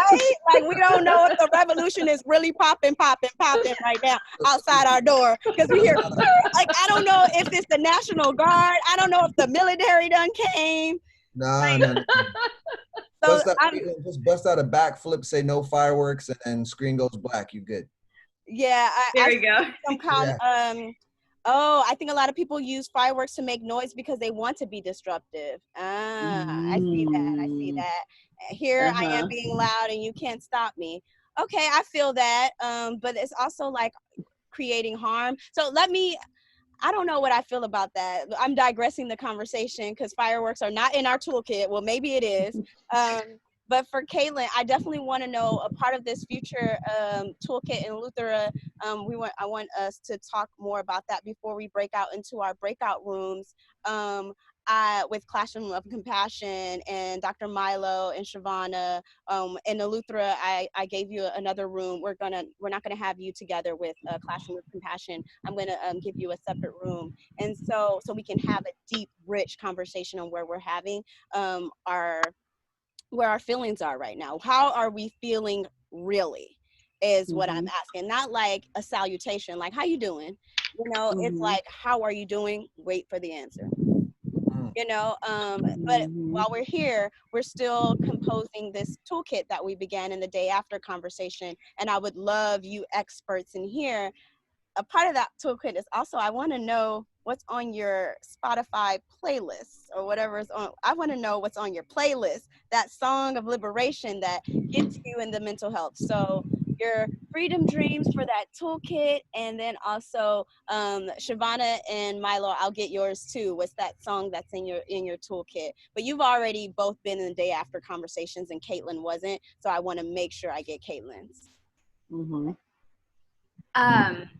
Like, we don't know if the revolution is really popping right now outside our door. Because we hear, like, I don't know if it's the National Guard. I don't know if the military done came. No. So just bust out a backflip, say no fireworks, and then screen goes black. You good? Yeah. There you go. I think a lot of people use fireworks to make noise because they want to be disruptive. I see that. Here I am being loud and you can't stop me. Okay, I feel that. But it's also like creating harm. So I don't know what I feel about that. I'm digressing the conversation because fireworks are not in our toolkit. Well, maybe it is. But for Caitlin, I definitely want to know a part of this future toolkit in Luthera. I want us to talk more about that before we break out into our breakout rooms with Classroom of Compassion and Dr. Milo and Chevonna. In the Luthera, I gave you another room. We're not gonna have you together with Classroom of Compassion. I'm gonna give you a separate room, and so we can have a deep, rich conversation on where we're having where our feelings are right now. How are we feeling really is what I'm asking. Not like a salutation, like, how you doing? It's like, how are you doing? Wait for the answer. But while we're here, we're still composing this toolkit that we began in the day after conversation. And I would love you experts in here. A part of that toolkit is also, I want to know what's on your Spotify playlist or whatever is on. I want to know what's on your playlist, that song of liberation that gets you in the mental health. So your freedom dreams for that toolkit, and then also Chevonna and Milo, I'll get yours too. What's that song that's in your toolkit? But you've already both been in the day after conversations, and Caitlin wasn't, so I want to make sure I get Caitlin's.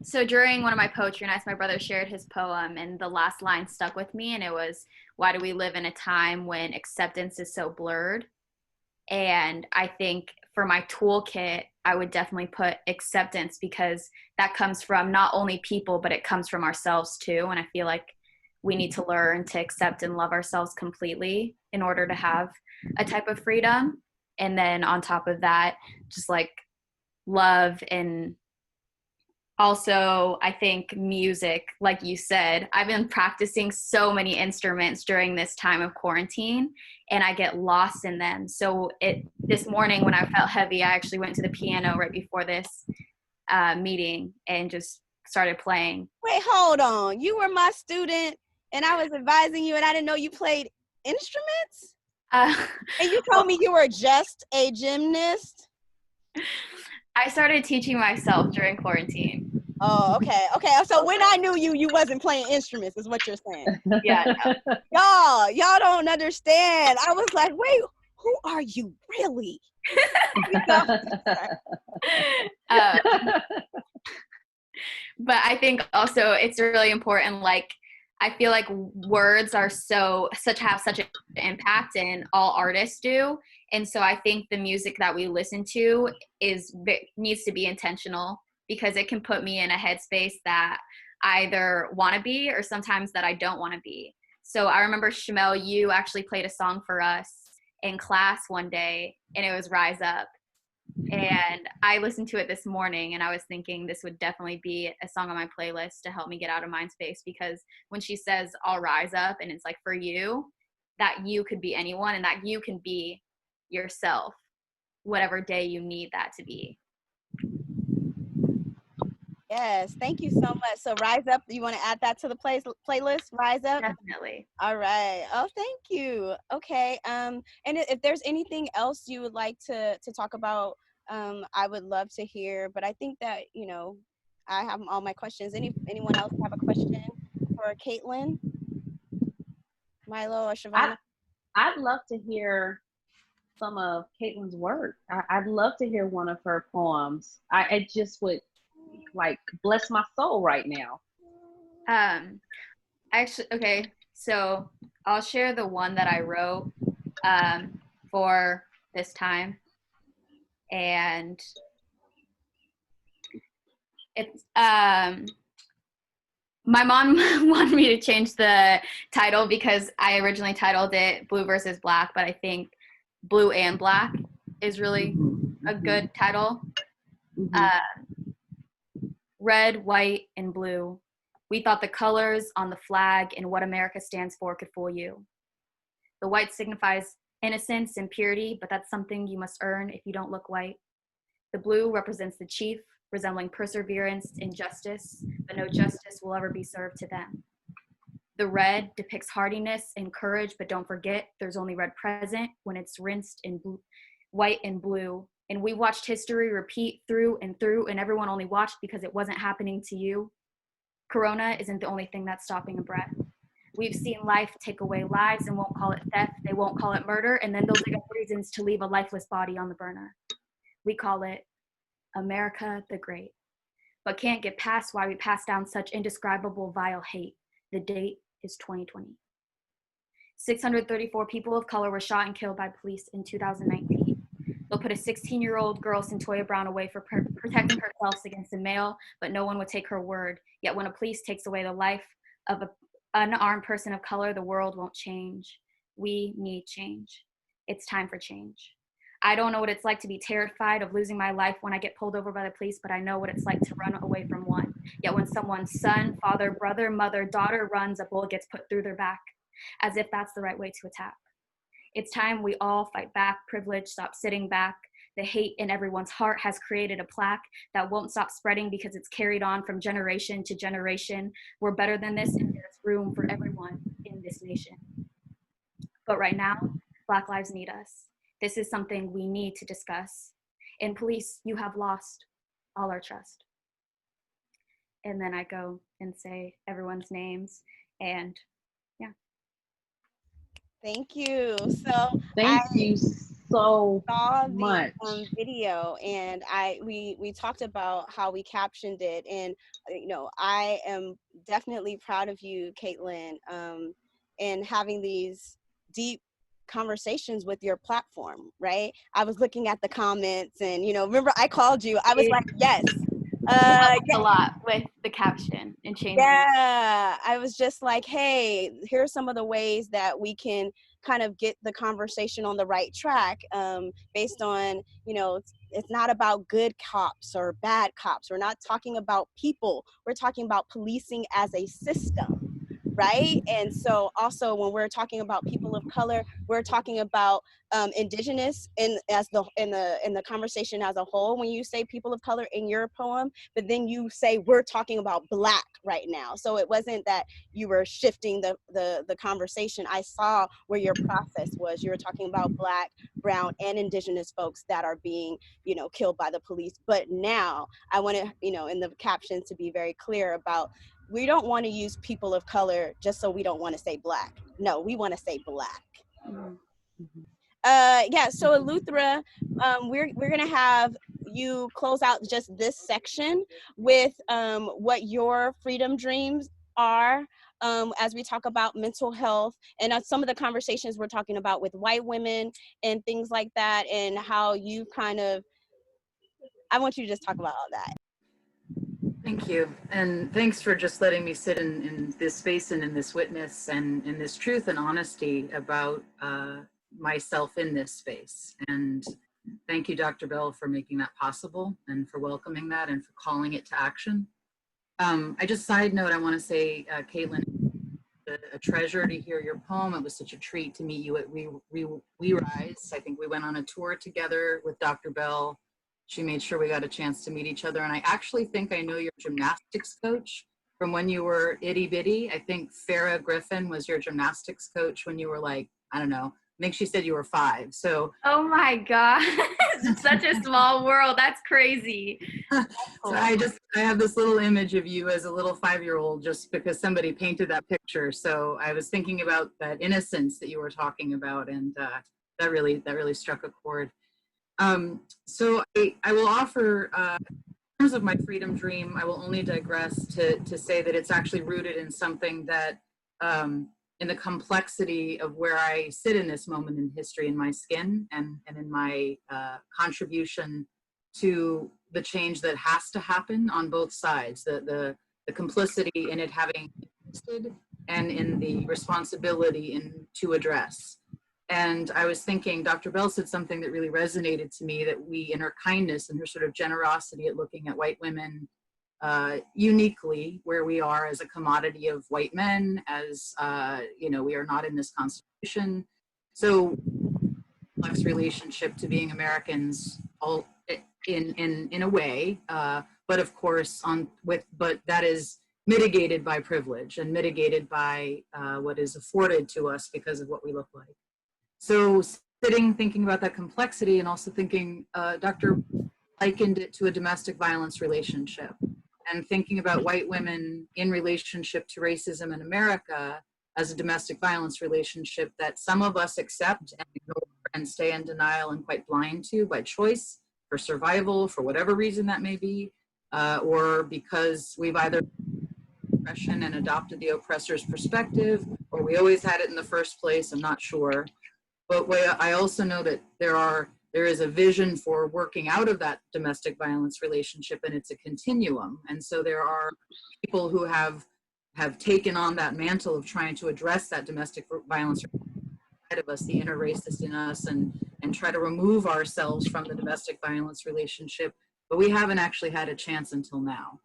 So during one of my poetry nights, my brother shared his poem, and the last line stuck with me, and it was, why do we live in a time when acceptance is so blurred? And I think for my toolkit, I would definitely put acceptance, because that comes from not only people, but it comes from ourselves too. And I feel like we need to learn to accept and love ourselves completely in order to have a type of freedom. And then on top of that, just like love. And also, I think music, like you said, I've been practicing so many instruments during this time of quarantine, and I get lost in them. So this morning when I felt heavy, I actually went to the piano right before this meeting and just started playing. Wait, hold on. You were my student, and I was advising you, and I didn't know you played instruments? And you told me you were just a gymnast? I started teaching myself during quarantine. Oh, okay. So when I knew you wasn't playing instruments, is what you're saying. Yeah. No. Y'all don't understand. I was like, wait, who are you really? But I think also it's really important. Like, I feel like words are have such an impact, and all artists do. And so I think the music that we listen to needs to be intentional, because it can put me in a headspace that I either want to be or sometimes that I don't want to be. So I remember, Shamell, you actually played a song for us in class one day, and it was Rise Up. And I listened to it this morning, and I was thinking this would definitely be a song on my playlist to help me get out of mind space, because when she says I'll rise up, and it's like for you, that you could be anyone, and that you can be yourself, whatever day you need that to be. Yes, thank you so much. So Rise Up, you want to add that to the playlist, Rise Up? Definitely. All right. Oh, thank you. Okay. And if there's anything else you would like to talk about, I would love to hear. But I think that, I have all my questions. Anyone else have a question for Caitlin? Milo or Chevonna? I'd love to hear some of Caitlin's work. I'd love to hear one of her poems. It just would like bless my soul right now. Actually, okay, so I'll share the one that I wrote for this time, and it's my mom wanted me to change the title because I originally titled it Blue versus Black, but I think Blue and Black is really a good title. Red, white, and blue. We thought the colors on the flag and what America stands for could fool you. The white signifies innocence and purity, but that's something you must earn if you don't look white. The blue represents the chief, resembling perseverance and justice, but no justice will ever be served to them. The red depicts hardiness and courage, but don't forget there's only red present when it's rinsed in blue, white and blue. And we watched history repeat through, and everyone only watched because it wasn't happening to you. Corona isn't the only thing that's stopping a breath. We've seen life take away lives and won't call it theft, they won't call it murder, and then they'll dig up reasons to leave a lifeless body on the burner. We call it America the Great, but can't get past why we pass down such indescribable vile hate. The date is 2020. 634 people of color were shot and killed by police in 2019. They'll put a 16-year-old girl, Centoya Brown, away for protecting herself against a male, but no one would take her word. Yet when a police takes away the life of an unarmed person of color, the world won't change. We need change. It's time for change. I don't know what it's like to be terrified of losing my life when I get pulled over by the police, but I know what it's like to run away from one. Yet when someone's son, father, brother, mother, daughter runs, a bullet gets put through their back, as if that's the right way to attack. It's time we all fight back. Privilege, stop sitting back. The hate in everyone's heart has created a plaque that won't stop spreading because it's carried on from generation to generation. We're better than this, and there's room for everyone in this nation. But right now, Black lives need us. This is something we need to discuss. In police, you have lost all our trust. And then I go and say everyone's names, and yeah. Thank you. So Thank you so much. Video, and we talked about how we captioned it, and I am definitely proud of you, Caitlin, and having these deep conversations with your platform, right? I was looking at the comments, and remember I called you. I was like, yes. A lot with the caption and changing. Yeah, I was just like, hey, here's some of the ways that we can kind of get the conversation on the right track, based on, it's not about good cops or bad cops. We're not talking about people. We're talking about policing as a system, right? And so also when we're talking about people of color, we're talking about indigenous in the conversation as a whole. When you say people of color in your poem, but then you say we're talking about Black right now. So it wasn't that you were shifting the conversation. I saw where your process was. You were talking about Black, brown, and indigenous folks that are being, killed by the police. But now I want to, in the caption, to be very clear about, we don't want to use people of color just so we don't want to say Black. No, we want to say Black. Mm-hmm. So Eleuthera, we're gonna have you close out just this section with what your freedom dreams are, as we talk about mental health and some of the conversations we're talking about with white women and things like that, and how you I want you to just talk about all that. Thank you. And thanks for just letting me sit in this space and in this witness and in this truth and honesty about myself in this space. And thank you, Dr. Bell, for making that possible and for welcoming that and for calling it to action. I just side note, I want to say, Caitlin, a treasure to hear your poem. It was such a treat to meet you at We Rise. I think we went on a tour together with Dr. Bell. She made sure we got a chance to meet each other. And I actually think I know your gymnastics coach from when you were itty bitty. I think Farrah Griffin was your gymnastics coach when you were like, I don't know, I think she said you were 5. So. Oh my God, it's such a small world. That's crazy. So I just I have this little image of you as a little 5-year-old just because somebody painted that picture. So I was thinking about that innocence that you were talking about, and that really struck a chord. So I will offer, in terms of my freedom dream, I will only digress to say that it's actually rooted in something that, in the complexity of where I sit in this moment in history, in my skin and in my contribution to the change that has to happen on both sides, the complicity in it having existed and in the responsibility to address. And I was thinking, Dr. Bell said something that really resonated to me, that we, in her kindness and her sort of generosity at looking at white women uniquely, where we are as a commodity of white men, as we are not in this constitution. So complex relationship to being Americans, all in a way, but of course but that is mitigated by privilege and mitigated by what is afforded to us because of what we look like. So thinking about that complexity, and also thinking, Dr. likened it to a domestic violence relationship, and thinking about white women in relationship to racism in America as a domestic violence relationship that some of us accept and ignore and stay in denial and quite blind to by choice, for survival, for whatever reason that may be, or because we've either oppression and adopted the oppressor's perspective, or we always had it in the first place, I'm not sure. But I also know that there is a vision for working out of that domestic violence relationship, and it's a continuum. And so there are people who have taken on that mantle of trying to address that domestic violence of us, the inner racist in us, and try to remove ourselves from the domestic violence relationship, but we haven't actually had a chance until now.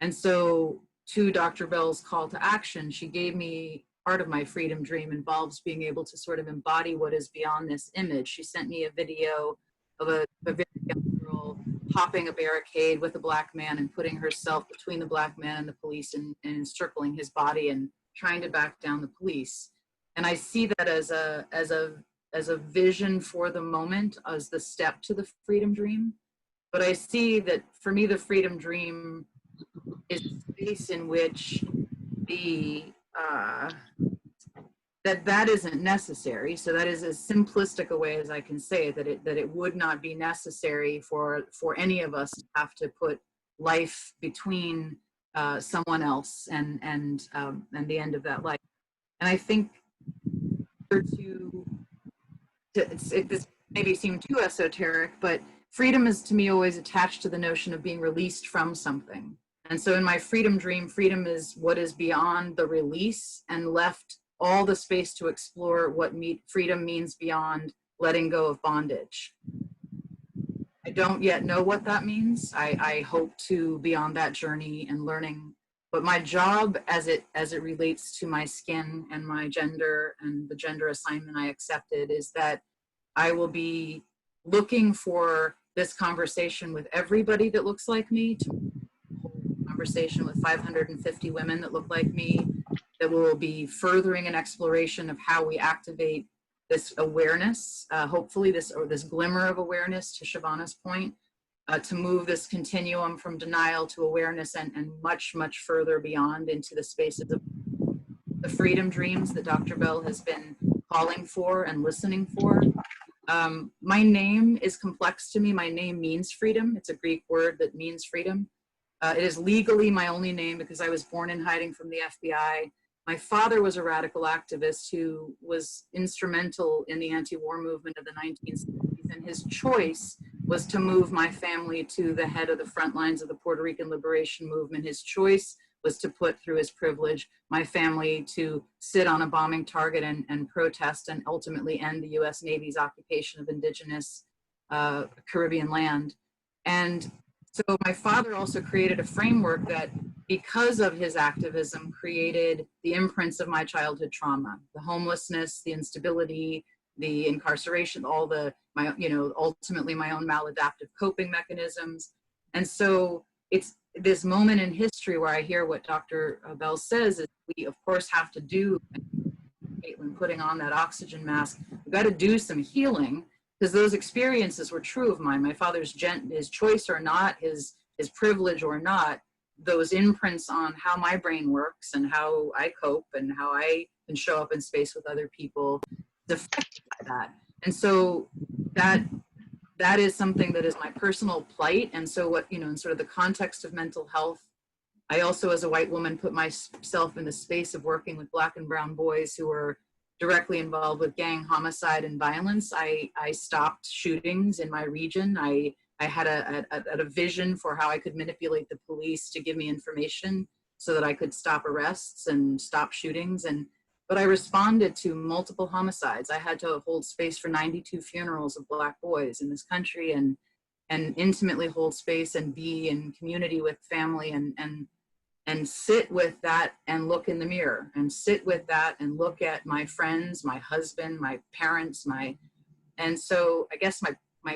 And so, to Dr. Bell's call to action, she gave me part of my freedom dream involves being able to sort of embody what is beyond this image. She sent me a video of a very young girl hopping a barricade with a black man and putting herself between the black man and the police and encircling his body and trying to back down the police. And I see that as a vision for the moment, as the step to the freedom dream. But I see that for me, the freedom dream is a space in which that isn't necessary. So that is as simplistic a way as I can say that it would not be necessary for any of us to have to put life between someone else and the end of that life. And I think this maybe seemed too esoteric, but freedom is to me always attached to the notion of being released from something. And so in my freedom dream, freedom is what is beyond the release and left all the space to explore what freedom means beyond letting go of bondage. I don't yet know what that means. I hope to be on that journey and learning. But my job as it relates to my skin and my gender and the gender assignment I accepted is that I will be looking for this conversation with everybody that looks like me, to hold a conversation with 550 women that look like me, that will be furthering an exploration of how we activate this awareness, hopefully this glimmer of awareness, to Shavonna's point, to move this continuum from denial to awareness and much, much further beyond into the spaces of the freedom dreams that Dr. Bell has been calling for and listening for. My name is complex to me. My name means freedom. It's a Greek word that means freedom. It is legally my only name because I was born in hiding from the FBI. My father was a radical activist who was instrumental in the anti-war movement of the 1960s, and his choice was to move my family to the head of the front lines of the Puerto Rican liberation movement. His choice was to put, through his privilege, my family to sit on a bombing target and protest and ultimately end the US Navy's occupation of indigenous Caribbean land. And so my father also created a framework that, because of his activism, created the imprints of my childhood trauma, the homelessness, the instability, the incarceration, ultimately my own maladaptive coping mechanisms. And so it's this moment in history where I hear what Dr. Bell says is we of course have to do, Caitlin, putting on that oxygen mask, we've got to do some healing, because those experiences were true of mine. My father's his choice or not, his is privilege or not, those imprints on how my brain works and how I cope and how I can show up in space with other people is affected by that. And so that is something that is my personal plight. And so what, you know, in sort of the context of mental health, I also, as a white woman, put myself in the space of working with Black and brown boys who were directly involved with gang homicide and violence. I stopped shootings in my region. I had a vision for how I could manipulate the police to give me information so that I could stop arrests and stop shootings. But I responded to multiple homicides. I had to hold space for 92 funerals of Black boys in this country and intimately hold space and be in community with family and sit with that and look in the mirror and sit with that and look at my friends, my husband, my parents, and so I guess my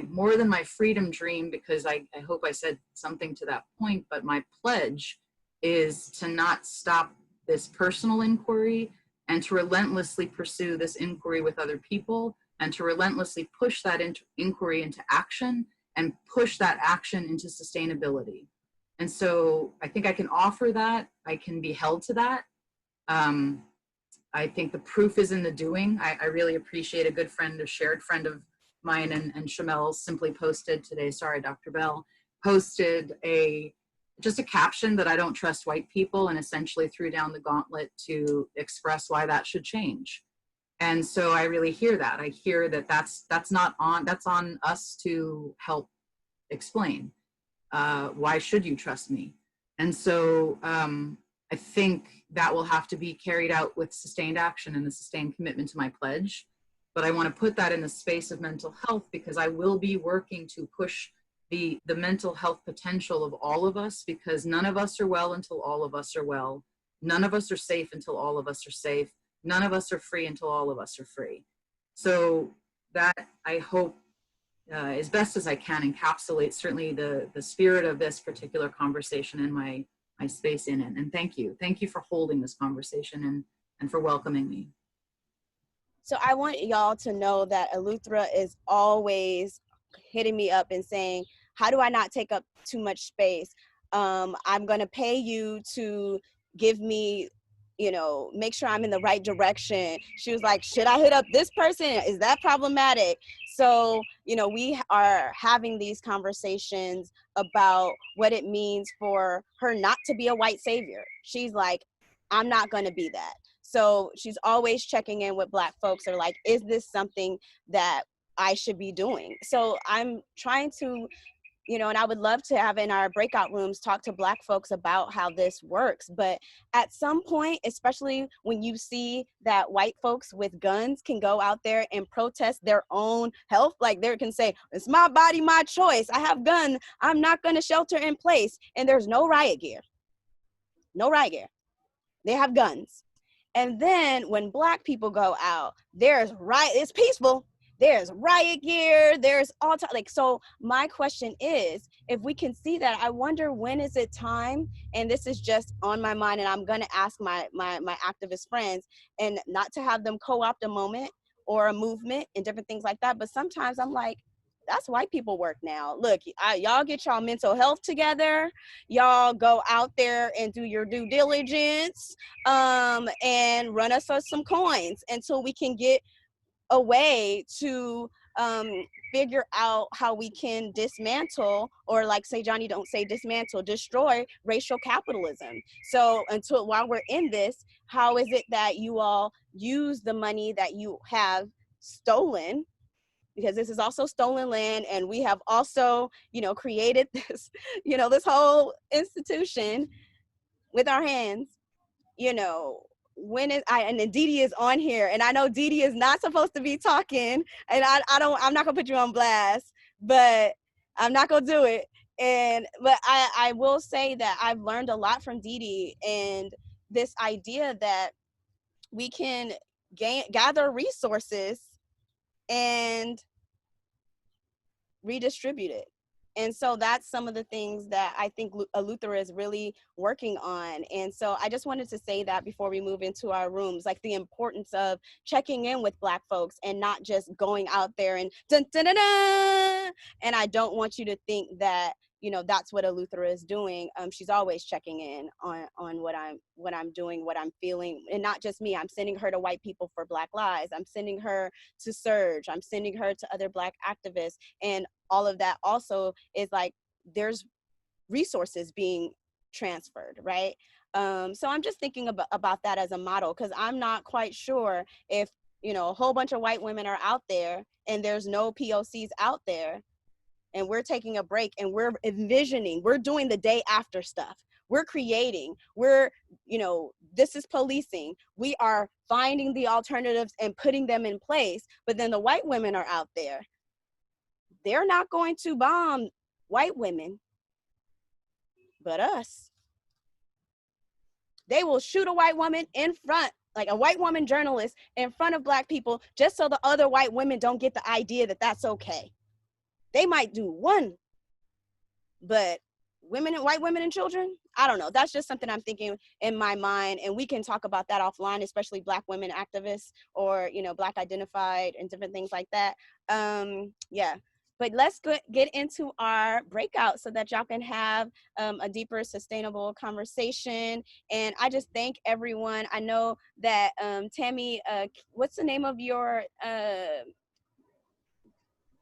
more than my freedom dream, because I hope I said something to that point, but my pledge is to not stop this personal inquiry and to relentlessly pursue this inquiry with other people and to relentlessly push that inquiry into action and push that action into sustainability. And so I think I can offer that. I can be held to that. I think the proof is in the doing. I really appreciate a good friend, a shared friend of mine and Shamell simply posted today, sorry, Dr. Bell, posted just a caption that I don't trust white people and essentially threw down the gauntlet to express why that should change. And so I really hear that. I hear that that's on us to help explain. Why should you trust me? And so I think that will have to be carried out with sustained action and a sustained commitment to my pledge. But I want to put that in the space of mental health because I will be working to push the mental health potential of all of us, because none of us are well until all of us are well. None of us are safe until all of us are safe. None of us are free until all of us are free. So that, I hope, as best as I can, encapsulate certainly the spirit of this particular conversation and my space in it. And thank you. Thank you for holding this conversation and for welcoming me. So I want y'all to know that Eleuthera is always hitting me up and saying, how do I not take up too much space? I'm going to pay you to give me, you know, make sure I'm in the right direction. She was like, should I hit up this person? Is that problematic? So, you know, we are having these conversations about what it means for her not to be a white savior. She's like, I'm not going to be that. So she's always checking in with Black folks or like, is this something that I should be doing? So I'm trying to, you know, and I would love to have in our breakout rooms talk to Black folks about how this works. But at some point, especially when you see that white folks with guns can go out there and protest their own health, like they can say, it's my body, my choice. I have gun. I'm not going to shelter in place. And there's no riot gear. No riot gear. They have guns. And then when Black people go out, there's riot, it's peaceful. There's riot gear, there's all time. Like, so my question is, if we can see that, I wonder when is it time, and this is just on my mind, and I'm gonna ask my activist friends, and not to have them co-opt a moment or a movement and different things like that, but sometimes I'm like, that's white people work now. Look, y'all get y'all mental health together. Y'all go out there and do your due diligence and run us some coins until we can get a way to figure out how we can dismantle, or like say, Johnny, don't say dismantle, destroy racial capitalism. So while we're in this, how is it that you all use the money that you have stolen, because this is also stolen land, and we have also, you know, created this, you know, this whole institution with our hands, you know, and then Didi is on here, and I know Didi is not supposed to be talking, and I'm not gonna put you on blast, but I'm not gonna do it. But I will say that I've learned a lot from Didi, and this idea that we can gather resources and redistribute it. And so that's some of the things that I think Eleuthera is really working on. And so I just wanted to say that before we move into our rooms, like the importance of checking in with Black folks and not just going out there and dun, dun, dun, dun. And I don't want you to think that that's what Eleuthera is doing. She's always checking in on what I'm doing, what I'm feeling, and not just me. I'm sending her to White People for Black Lives. I'm sending her to Surge. I'm sending her to other Black activists, and all of that also is like there's resources being transferred, right? So I'm just thinking about that as a model, because I'm not quite sure if a whole bunch of white women are out there and there's no POCs out there, and we're taking a break and we're envisioning, we're doing the day after stuff, we're creating, this is policing, we are finding the alternatives and putting them in place. But then the white women are out there, they're not going to bomb white women but us. They will shoot a white woman in front, like a white woman journalist in front of Black people, just so the other white women don't get the idea that that's okay. They might do one, but white women and children, I don't know. That's just something I'm thinking in my mind, and we can talk about that offline, especially Black women activists or, Black identified and different things like that. Yeah. But let's get into our breakout so that y'all can have a deeper, sustainable conversation. And I just thank everyone. I know that Tammy, what's the name of your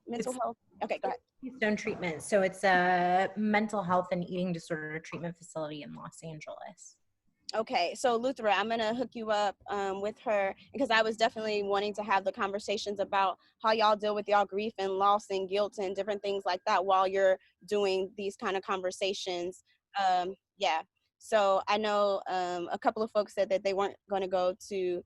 mental health? Okay, go ahead. Keystone treatment. So it's a mental health and eating disorder treatment facility in Los Angeles. Okay, so Eleuthera, I'm gonna hook you up with her, because I was definitely wanting to have the conversations about how y'all deal with y'all grief and loss and guilt and different things like that while you're doing these kind of conversations. Yeah, so I know a couple of folks said that they weren't gonna go to,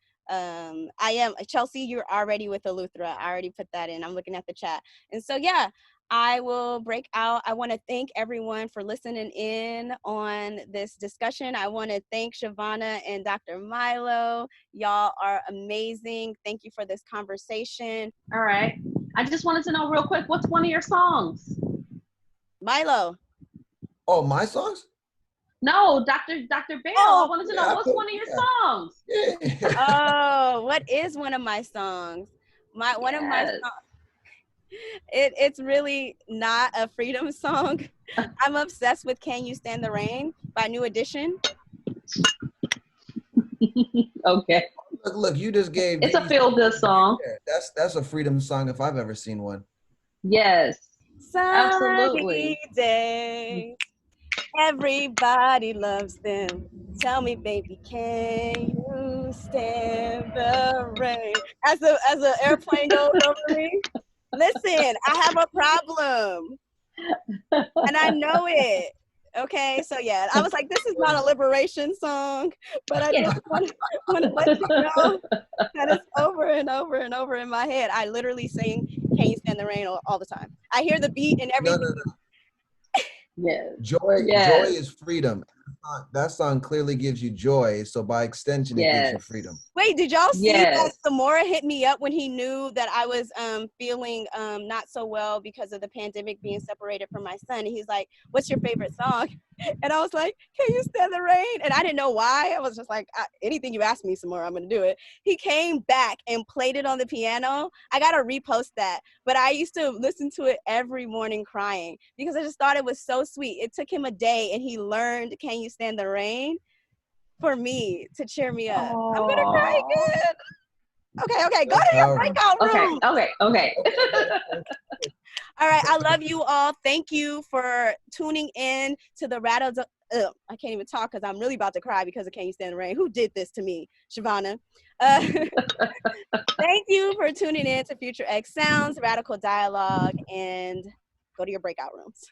Chelsea, you're already with Eleuthera. I already put that in, I'm looking at the chat. And so yeah, I will break out. I want to thank everyone for listening in on this discussion. I want to thank Chevonna and Dr. Milo. Y'all are amazing. Thank you for this conversation. All right. I just wanted to know real quick, what's one of your songs? Milo. Oh, my songs? No, Dr. Bell. I wanted to know what's one of your songs? Yeah. Oh, what is one of my songs? One of my songs. It's really not a freedom song. I'm obsessed with Can You Stand the Rain by New Edition. Okay. Look, you just gave. It's a feel-good song. That's a freedom song if I've ever seen one. Yes. Absolutely. Day. Everybody loves them. Tell me, baby, can you stand the rain? As the airplane goes over me. Listen, I have a problem, and I know it. Okay, so yeah, I was like, this is not a liberation song, but I just want to let you know that it's over and over and over in my head. I literally sing "Can You Stand the Rain" all the time. I hear the beat and everything. No. Yes. Joy is freedom. That song clearly gives you joy, so by extension, it gives you freedom. Wait, did y'all see that Samora hit me up when he knew that I was feeling not so well because of the pandemic, being separated from my son? And he's like, "What's your favorite song?" And I was like, "Can You Stand the Rain?" And I didn't know why. I was just like, anything you ask me, Samora, I'm gonna do it. He came back and played it on the piano. I gotta repost that. But I used to listen to it every morning crying because I just thought it was so sweet. It took him a day and he learned Can You Stand the Rain for me to cheer me up. Aww. I'm gonna cry again. Okay, go to your breakout room. Okay. All right, I love you all. Thank you for tuning in to the I can't even talk because I'm really about to cry because of Can You Stand the Rain. Who did this to me, Chevonna? Thank you for tuning in to Future X Sounds, Radical Dialogue, and go to your breakout rooms.